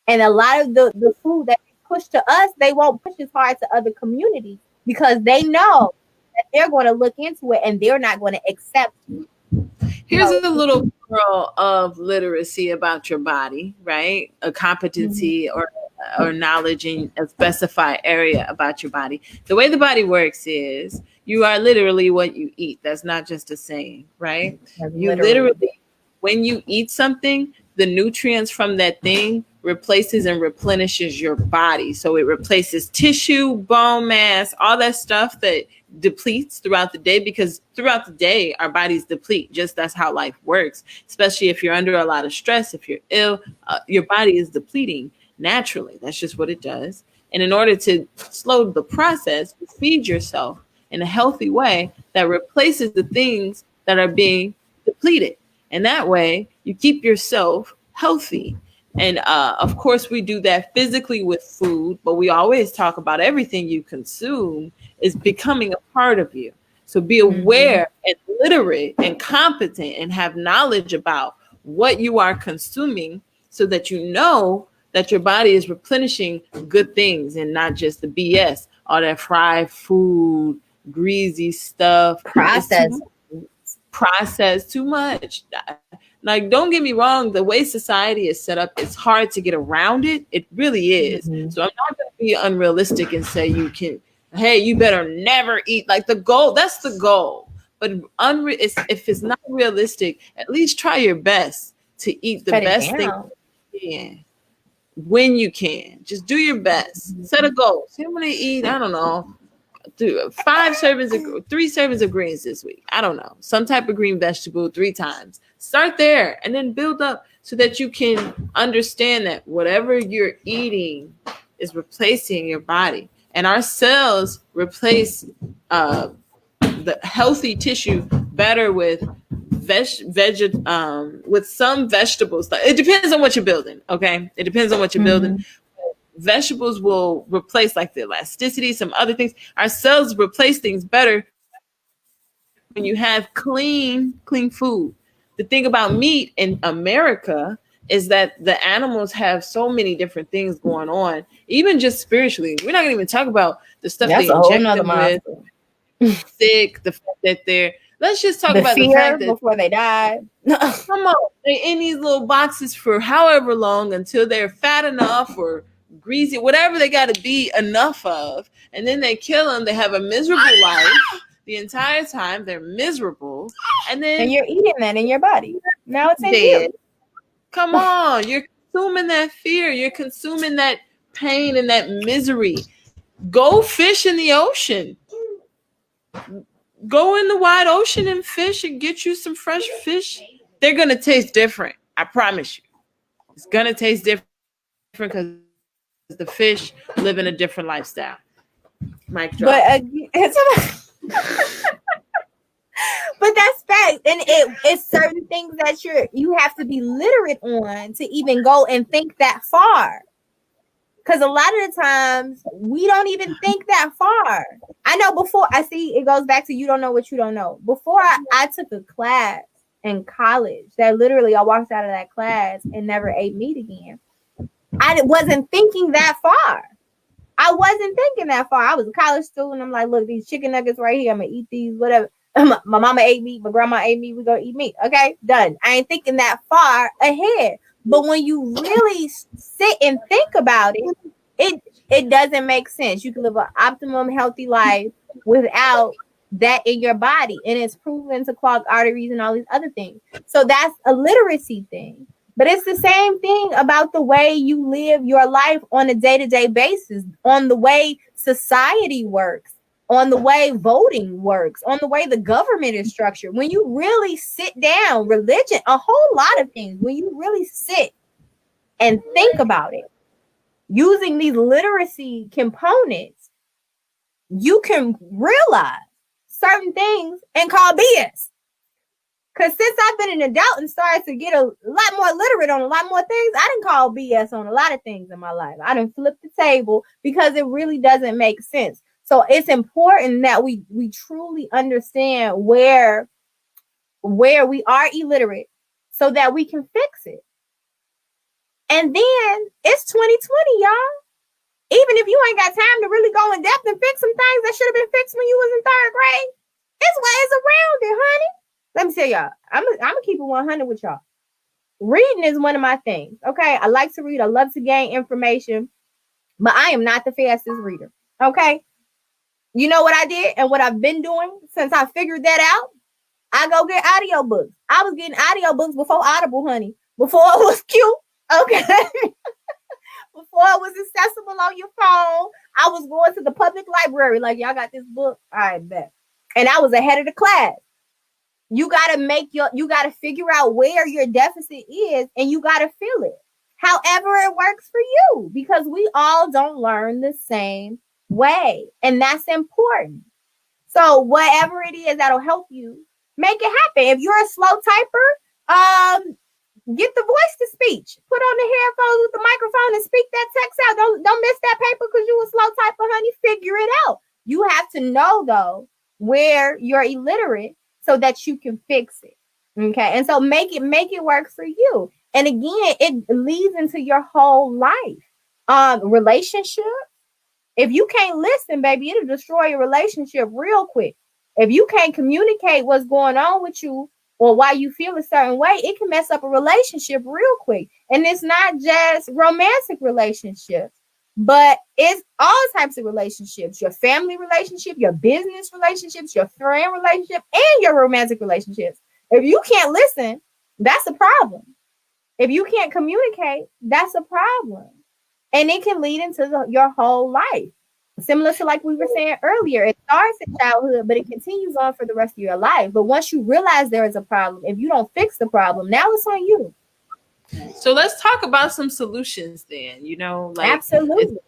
[SPEAKER 1] And a lot of the food that they push to us, they won't push as hard to other communities, because they know that they're going to look into it and they're not going to accept it.
[SPEAKER 2] Here's a little pearl of literacy about your body, right? A competency or knowledge in a specified area about your body. The way the body works is you are literally what you eat. That's not just a saying, right? You literally, when you eat something, the nutrients from that thing replaces and replenishes your body. So it replaces tissue, bone mass, all that stuff that depletes throughout the day, because throughout the day, our bodies deplete. Just that's how life works, especially if you're under a lot of stress, if you're ill, your body is depleting naturally. That's just what it does. And in order to slow the process, you feed yourself in a healthy way that replaces the things that are being depleted. And that way you keep yourself healthy. And of course, we do that physically with food, but we always talk about everything you consume is becoming a part of you. So be aware and literate and competent and have knowledge about what you are consuming so that you know that your body is replenishing good things and not just the BS, all that fried food, greasy stuff. It's
[SPEAKER 1] Processed.
[SPEAKER 2] too processed, too much. Like, don't get me wrong, the way society is set up, it's hard to get around it. It really is. So I'm not going to be unrealistic and say you can, hey, you better never eat. Like the goal, that's the goal. But if it's not realistic, at least try your best to eat the
[SPEAKER 1] Cut it
[SPEAKER 2] best thing
[SPEAKER 1] down.
[SPEAKER 2] you can when you can. Just do your best. Set a goal. See, I'm going to eat, I don't know, 3 servings of greens this week. I don't know, some type of green vegetable 3 times. Start there and then build up so that you can understand that whatever you're eating is replacing your body. And our cells replace the healthy tissue better with with some vegetables. It depends on what you're building. Okay, it depends on what you're building. Vegetables will replace like the elasticity, some other things. Our cells replace things better when you have clean food. The thing about meat in America is that the animals have so many different things going on, even just spiritually. We're not gonna even talk about the stuff
[SPEAKER 1] That's
[SPEAKER 2] they
[SPEAKER 1] a whole
[SPEAKER 2] inject
[SPEAKER 1] nother
[SPEAKER 2] them with,
[SPEAKER 1] monster.
[SPEAKER 2] sick, the fact that let's just talk
[SPEAKER 1] The
[SPEAKER 2] about the
[SPEAKER 1] fear
[SPEAKER 2] fact that,
[SPEAKER 1] before they die.
[SPEAKER 2] come on, they're in these little boxes for however long until they're fat enough or greasy, whatever they got to be enough of. And then they kill them. They have a miserable life the entire time. They're miserable. And then
[SPEAKER 1] And you're eating that in your body. Now it's in
[SPEAKER 2] dead.
[SPEAKER 1] you.
[SPEAKER 2] Come on. You're consuming that fear. You're consuming that pain and that misery. Go fish in the ocean. Go in the wide ocean and fish and get you some fresh fish. They're going to taste different. I promise you. It's going to taste different because the fish live in a different lifestyle. Mic drop.
[SPEAKER 1] But but that's fact, and it's certain things that you have to be literate on to even go and think that far. Because a lot of the times we don't even think that far. I know before I see it goes back to you don't know what you don't know. Before I took a class in college that literally I walked out of that class and never ate meat again. I wasn't thinking that far. I wasn't thinking that far. I was a college student. I'm like, look, these chicken nuggets right here. I'm gonna eat these, whatever. My mama ate meat, my grandma ate meat. We're gonna eat meat. Okay, done. I ain't thinking that far ahead. But when you really sit and think about it, it doesn't make sense. You can live an optimum healthy life without that in your body, and it's proven to clog arteries and all these other things. So that's a literacy thing. But it's the same thing about the way you live your life on a day-to-day basis, on the way society works, on the way voting works, on the way the government is structured. When you really sit down, religion, a whole lot of things, when you really sit and think about it, using these literacy components, you can realize certain things and call BS. Because since I've been an adult and started to get a lot more literate on a lot more things, I didn't call BS on a lot of things in my life. I didn't flip the table because it really doesn't make sense. So it's important that we truly understand where we are illiterate so that we can fix it. And then it's 2020, y'all. Even if you ain't got time to really go in depth and fix some things that should have been fixed when you was in 3rd grade, it's ways around it, honey. Let me tell y'all, I'm gonna keep it 100 with y'all. Reading is one of my things. Okay, I like to read. I love to gain information, but I am not the fastest reader. Okay, you know what I did and what I've been doing since I figured that out? I go get audiobooks. I was getting audiobooks before Audible, honey. Before it was cute. Okay. Before it was accessible on your phone, I was going to the public library. Like, y'all got this book? All right, bet. And I was ahead of the class. You gotta figure out where your deficit is, and you gotta fill it. However it works for you, because we all don't learn the same way, and that's important. So whatever it is that'll help you, make it happen. If you're a slow typer, get the voice to speech. Put on the headphones with the microphone and speak that text out. Don't miss that paper because you a slow typer, honey. Figure it out. You have to know though where you're illiterate so that you can fix it. Okay. And so make it work for you. And again, it leads into your whole life. Relationship. If you can't listen, baby, it'll destroy your relationship real quick. If you can't communicate what's going on with you or why you feel a certain way, it can mess up a relationship real quick. And it's not just romantic relationships, but it's all types of relationships, your family relationship, your business relationships, your friend relationship, and your romantic relationships. If you can't listen, that's a problem. If you can't communicate, that's a problem. And it can lead into your whole life. Similar to like we were saying earlier, it starts in childhood, but it continues on for the rest of your life. But once you realize there is a problem, if you don't fix the problem, now it's on you.
[SPEAKER 2] So let's talk about some solutions then, like
[SPEAKER 1] absolutely.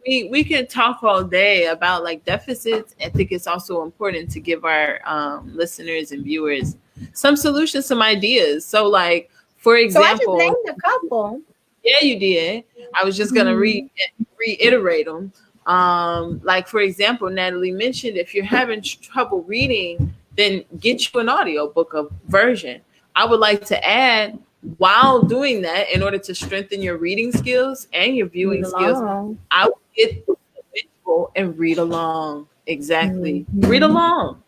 [SPEAKER 2] We can talk all day about like deficits. I think it's also important to give our listeners and viewers some solutions, some ideas. So like, for example,
[SPEAKER 1] so I just named a couple.
[SPEAKER 2] Yeah, you did. I was just going to reiterate them. Like, for example, Natalie mentioned if you're having trouble reading, then get you an audiobook of version. I would like to add, while doing that, in order to strengthen your reading skills and your viewing skills, I would get the visual and read along. Exactly. Read along.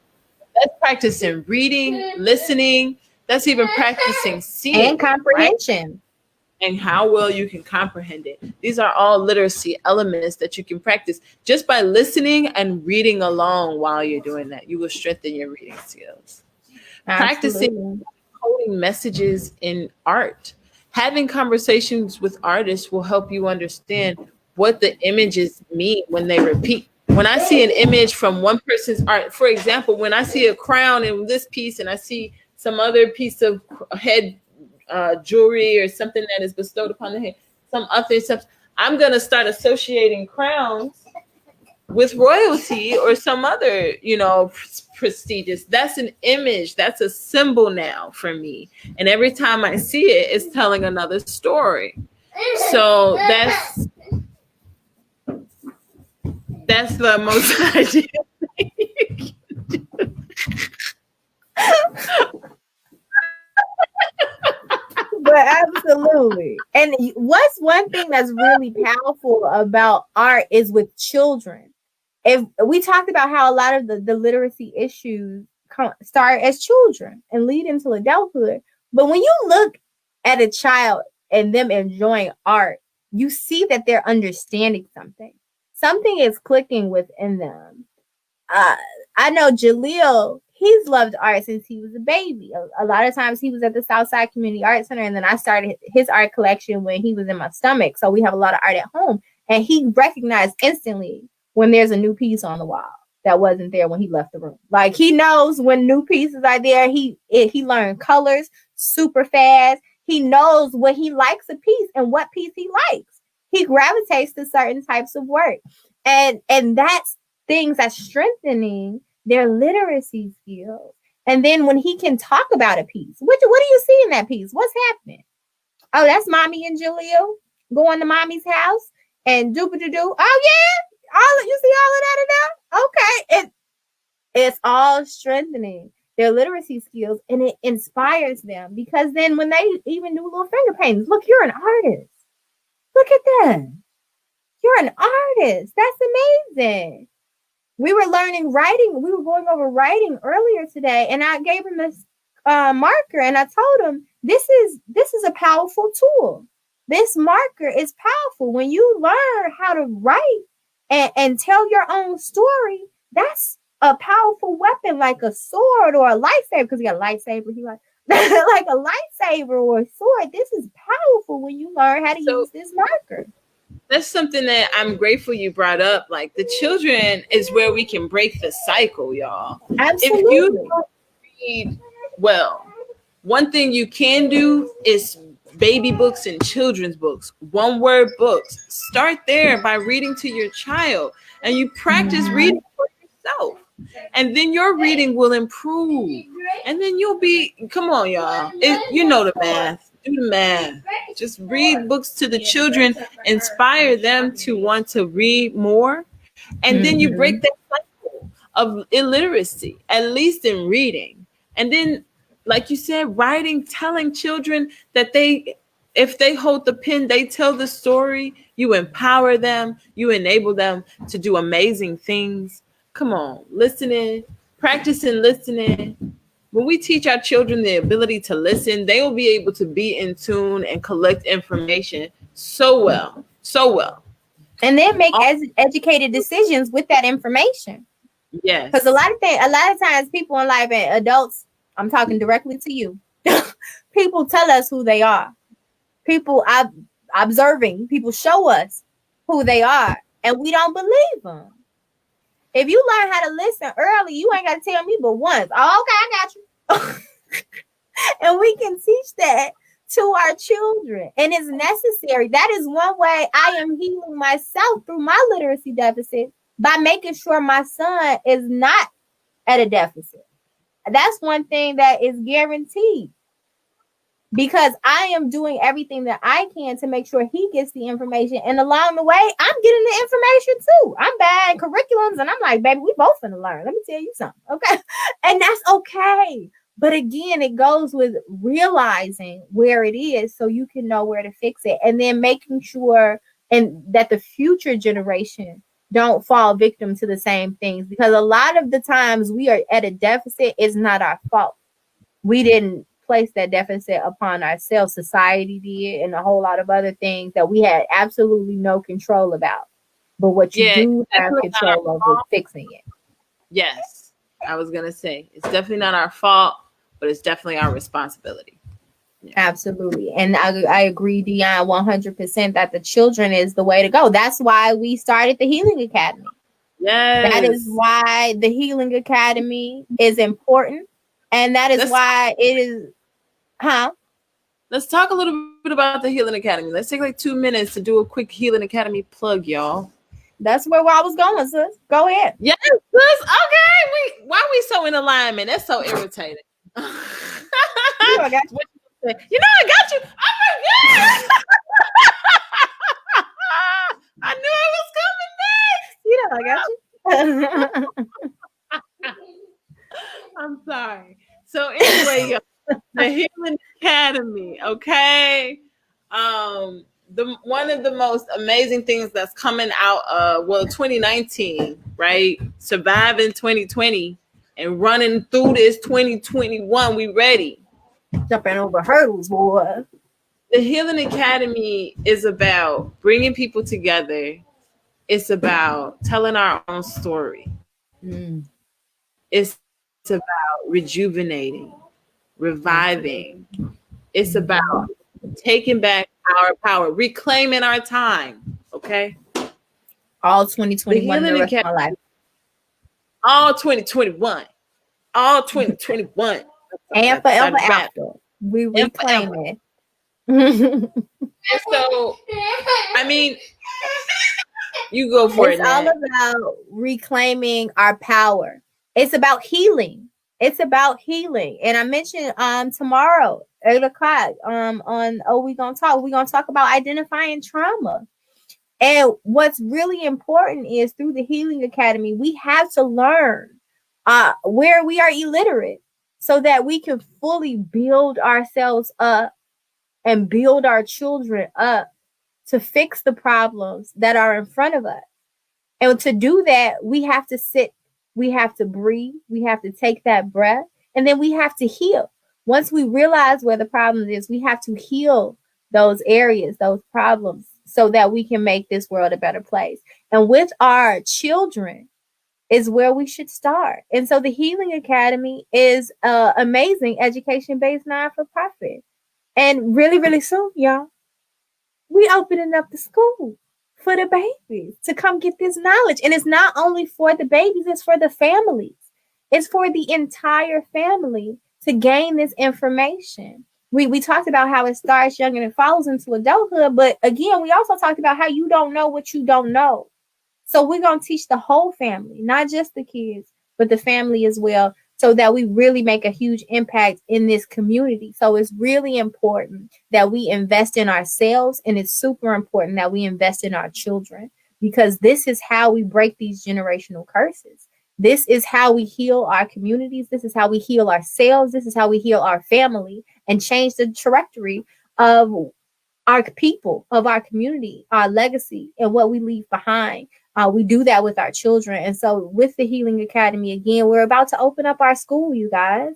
[SPEAKER 2] That's practicing reading, listening. That's even practicing seeing.
[SPEAKER 1] And comprehension.
[SPEAKER 2] Right? And how well you can comprehend it. These are all literacy elements that you can practice just by listening and reading along while you're doing that. You will strengthen your reading skills. Absolutely. Practicing coding messages in art. Having conversations with artists will help you understand what the images mean when they repeat. When I see an image from one person's art, for example, when I see a crown in this piece and I see some other piece of head jewelry or something that is bestowed upon the head, some other stuff, I'm going to start associating crowns with royalty or some other, prestigious. That's an image. That's a symbol now for me. And every time I see it, it's telling another story. So that's the most ideal thing you can do.
[SPEAKER 1] But absolutely. And what's one thing that's really powerful about art is with children. If we talked about how a lot of the literacy issues start as children and lead into adulthood. But when you look at a child and them enjoying art, you see that they're understanding something. Something is clicking within them. I know Jaleel, he's loved art since he was a baby. A lot of times he was at the Southside Community Art Center, and then I started his art collection when he was in my stomach. So we have a lot of art at home, and he recognized instantly when there's a new piece on the wall that wasn't there when he left the room. Like, he knows when new pieces are there. He learned colors super fast. He knows when he likes a piece and what piece he likes. He gravitates to certain types of work, and that's things that's strengthening their literacy skills. And then when he can talk about a piece, what do you see in that piece? What's happening? Oh, that's mommy and Jaleel going to mommy's house and doop-a-doo-doo. Oh yeah, you see all of that in there? Okay, it's all strengthening their literacy skills, and it inspires them, because then when they even do little finger paintings, look, you're an artist. Look at that. You're an artist. That's amazing. We were learning writing. We were going over writing earlier today, and I gave him this marker, and I told him, this is a powerful tool. This marker is powerful. When you learn how to write and tell your own story, that's a powerful weapon, like a sword or a lightsaber, because he got a lightsaber. He like a lightsaber or a sword. This is powerful when you learn how to use this marker.
[SPEAKER 2] That's something that I'm grateful you brought up. Like, the children is where we can break the cycle, y'all.
[SPEAKER 1] Absolutely.
[SPEAKER 2] If you don't read well, one thing you can do is baby books and children's books, one-word books. Start there by reading to your child, and you practice reading for yourself. And then your reading will improve. And then you'll be, come on, y'all. You know the math. Do the math. Just read books to the children, inspire them to want to read more. And then you break that cycle of illiteracy, at least in reading. And then, like you said, writing, telling children that if they hold the pen, they tell the story, you empower them, you enable them to do amazing things. Come on, listening, practicing listening. When we teach our children the ability to listen, they will be able to be in tune and collect information so well, so well.
[SPEAKER 1] And then make educated decisions with that information.
[SPEAKER 2] Yes.
[SPEAKER 1] Because a lot of times people in life and adults, I'm talking directly to you, people tell us who they are. People observing, people show us who they are, and we don't believe them. If you learn how to listen early, you ain't got to tell me but once. Oh, okay, I got you. And we can teach that to our children, and it's necessary. That is one way I am healing myself through my literacy deficit, by making sure my son is not at a deficit. That's one thing that is guaranteed, because I am doing everything that I can to make sure he gets the information. And along the way, I'm getting the information too. I'm buying curriculums and I'm like, baby, we both finna learn. Let me tell you something. Okay. And that's okay. But again, it goes with realizing where it is so you can know where to fix it. And then making sure and that the future generation don't fall victim to the same things. Because a lot of the times we are at a deficit, it's not our fault. We didn't place that deficit upon ourselves. Society did, and a whole lot of other things that we had absolutely no control about. But what you do have control over is fixing it.
[SPEAKER 2] Yes, I was gonna say it's definitely not our fault, but it's definitely our responsibility.
[SPEAKER 1] Yeah. Absolutely. And I agree, Dion, 100% that the children is the way to go. That's why we started the Healing Academy.
[SPEAKER 2] Yes.
[SPEAKER 1] That is why the Healing Academy is important. And that is why it is,
[SPEAKER 2] Let's talk a little bit about the Healing Academy. Let's take like 2 minutes to do a quick Healing Academy plug, y'all.
[SPEAKER 1] That's where I was going, sis. Go ahead.
[SPEAKER 2] Yes, sis. Okay. Why are we so in alignment? That's so irritating.
[SPEAKER 1] I got you.
[SPEAKER 2] You know, I got you. Oh my God. I knew I was coming back.
[SPEAKER 1] You know, I got you.
[SPEAKER 2] I'm sorry. So anyway, the Healing Academy, okay? One of the most amazing things that's coming out of 2019, right? Surviving 2020 and running through this 2021. We ready.
[SPEAKER 1] Jumping over hurdles, boy.
[SPEAKER 2] The Healing Academy is about bringing people together. It's about telling our own story. It's about rejuvenating, reviving. It's about taking back our power, reclaiming our time. Okay.
[SPEAKER 1] All 2021, the rest of my life.
[SPEAKER 2] All 2021. All 2021.
[SPEAKER 1] And forever after. We reclaim it.
[SPEAKER 2] And so, I mean, you go for it.
[SPEAKER 1] It's all about reclaiming our power. It's about healing. It's about healing. And I mentioned tomorrow, 8:00, we're gonna talk about identifying trauma. And what's really important is through the Healing Academy, we have to learn where we are illiterate so that we can fully build ourselves up and build our children up to fix the problems that are in front of us. And to do that, we have to sit, we have to breathe, we have to take that breath, and then we have to heal. Once we realize where the problem is, we have to heal those areas, those problems, so that we can make this world a better place. And with our children is where we should start. And so the Healing Academy is an amazing education-based non-for-profit. And really, really soon, y'all, we opening up the school for the babies to come get this knowledge. And it's not only for the babies, it's for the families. It's for the entire family to gain this information. We talked about how it starts young and it follows into adulthood. But again, we also talked about how you don't know what you don't know. So we're going to teach the whole family, not just the kids, but the family as well, so that we really make a huge impact in this community. So it's really important that we invest in ourselves, and it's super important that we invest in our children, because this is how we break these generational curses. This is how we heal our communities. This is how we heal ourselves. This is how we heal our family and change the trajectory of our people, of our community, our legacy, and what we leave behind. We do that with our children. And so, with the Healing Academy, again, we're about to open up our school, you guys.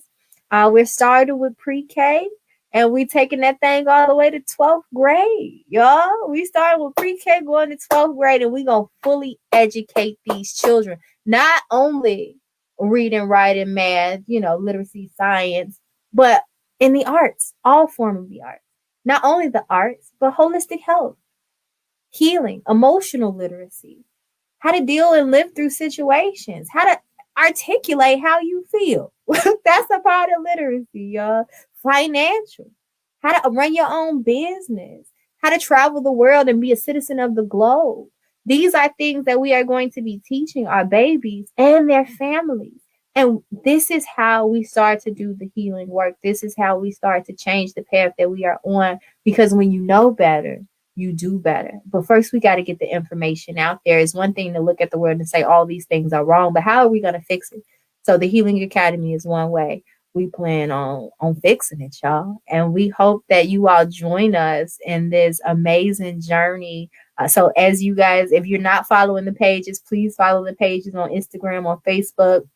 [SPEAKER 1] We're started with pre-K, and we taking that thing all the way to 12th grade, y'all. We started with pre-K going to 12th grade, and we're going to fully educate these children, not only reading, writing, math, literacy, science, but in the arts, all form of the arts. Not only the arts, but holistic health, healing, emotional literacy, how to deal and live through situations, how to articulate how you feel. That's a part of literacy, y'all. Financial, how to run your own business, how to travel the world and be a citizen of the globe. These are things that we are going to be teaching our babies and their families. And this is how we start to do the healing work. This is how we start to change the path that we are on. Because when you know better, you do better. But first, we got to get the information out there. It's one thing to look at the world and say all these things are wrong, but how are we going to fix it? So the Healing Academy is one way we plan on fixing it, y'all. And we hope that you all join us in this amazing journey. So as you guys, if you're not following the pages, please follow the pages on Instagram, on Facebook.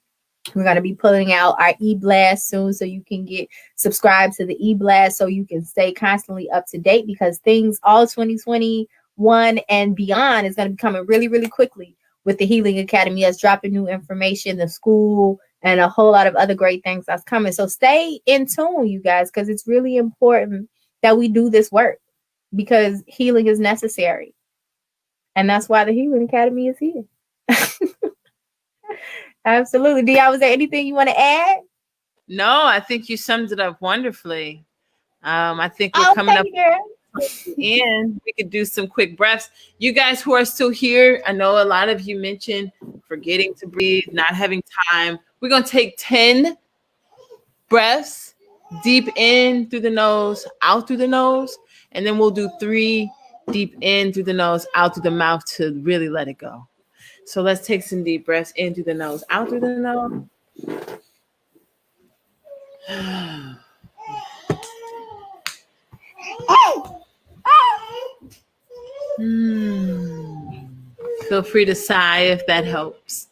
[SPEAKER 1] We're going to be putting out our e-blast soon, so you can get subscribed to the e-blast so you can stay constantly up to date, because things all 2021 and beyond is going to be coming really, really quickly with the Healing Academy. That's dropping new information, the school, and a whole lot of other great things that's coming. So stay in tune, you guys, because it's really important that we do this work, because healing is necessary. And that's why the Healing Academy is here. Absolutely. Dia, was there anything you want to add?
[SPEAKER 2] No, I think you summed it up wonderfully. I think we're coming up and we could do some quick breaths. You guys who are still here, I know a lot of you mentioned forgetting to breathe, not having time. We're going to take 10 breaths deep in through the nose, out through the nose, and then we'll do 3 deep in through the nose, out through the mouth to really let it go. So let's take some deep breaths in through the nose, out through the nose. Feel free to sigh if that helps.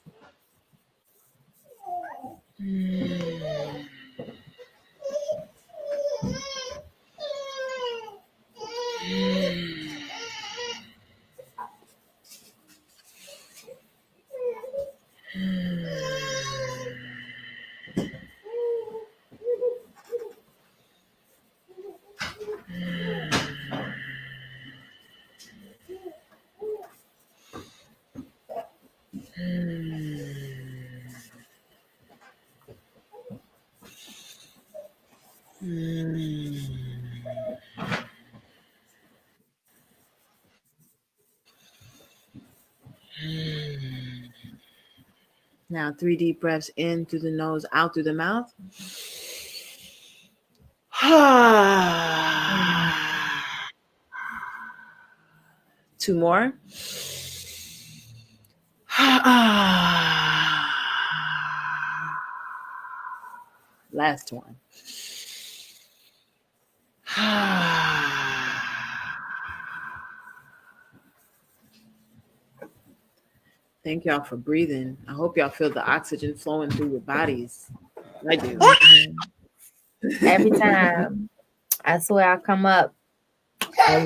[SPEAKER 2] Now 3 deep breaths in through the nose, out through the mouth. 2 more. Last one. Thank y'all for breathing. I hope y'all feel the oxygen flowing through your bodies. I do.
[SPEAKER 1] Every time. I swear I come up a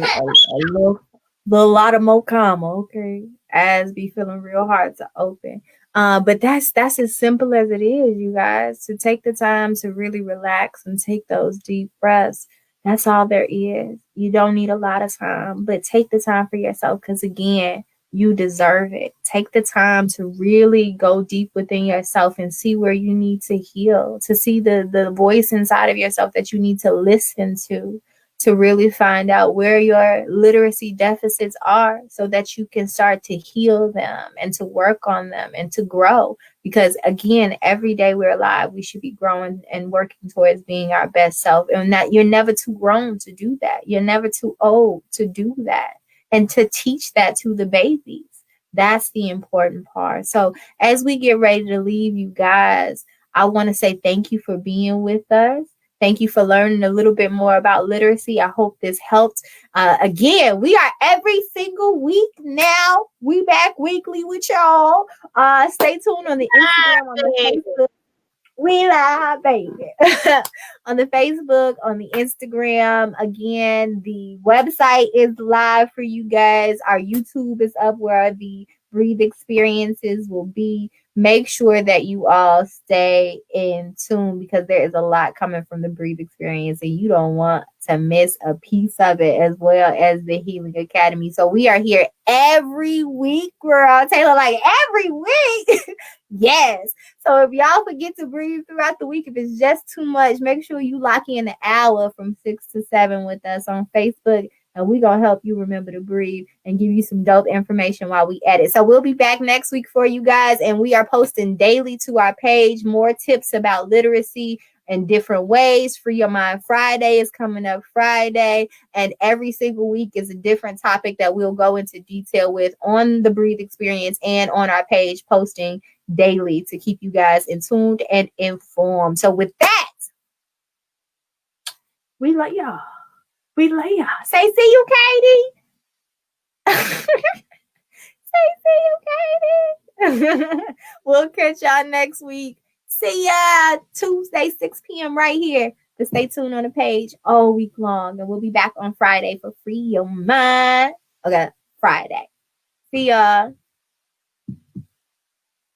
[SPEAKER 1] little lot of more calmer, okay? Eyes be feeling real hard to open. But that's as simple as it is, you guys, to take the time to really relax and take those deep breaths. That's all there is. You don't need a lot of time, but take the time for yourself, because again, you deserve it. Take the time to really go deep within yourself and see where you need to heal, to see the voice inside of yourself that you need to listen to. to really find out where your literacy deficits are so that you can start to heal them and to work on them and to grow. Because again, every day we're alive, we should be growing and working towards being our best self. And that you're never too grown to do that. You're never too old to do that. And to teach that to the babies. That's the important part. So as we get ready to leave you guys, I want to say thank you for being with us. Thank you for learning a little bit more about literacy. I hope this helped. Again, we are every single week now. We back weekly with y'all. Stay tuned on the Instagram, on the Facebook. We live, baby. On the Facebook, on the Instagram. Again, the website is live for you guys. Our YouTube is up where the Breathe experiences will be. Make sure that you all stay in tune because there is a lot coming from the Breathe experience and you don't want to miss a piece of it, as well as the Healing Academy. So we are here every week, girl. Taylor, like every week. Yes. So if y'all forget to breathe throughout the week, if it's just too much, make sure you lock in an hour from 6 to 7 with us on Facebook. And we're going to help you remember to breathe and give you some dope information while we edit. So we'll be back next week for you guys. And we are posting daily to our page more tips about literacy in different ways. Free Your Mind Friday is coming up Friday. And every single week is a different topic that we'll go into detail with on the Breathe Experience and on our page, posting daily to keep you guys in tuned and informed. So with that, we love y'all. We love y'all. Say see you, Katie. Say see you, Katie. We'll catch y'all next week. See ya Tuesday, 6 p.m. right here. But stay tuned on the page all week long. And we'll be back on Friday for Free Your Mind. Okay, Friday. See y'all.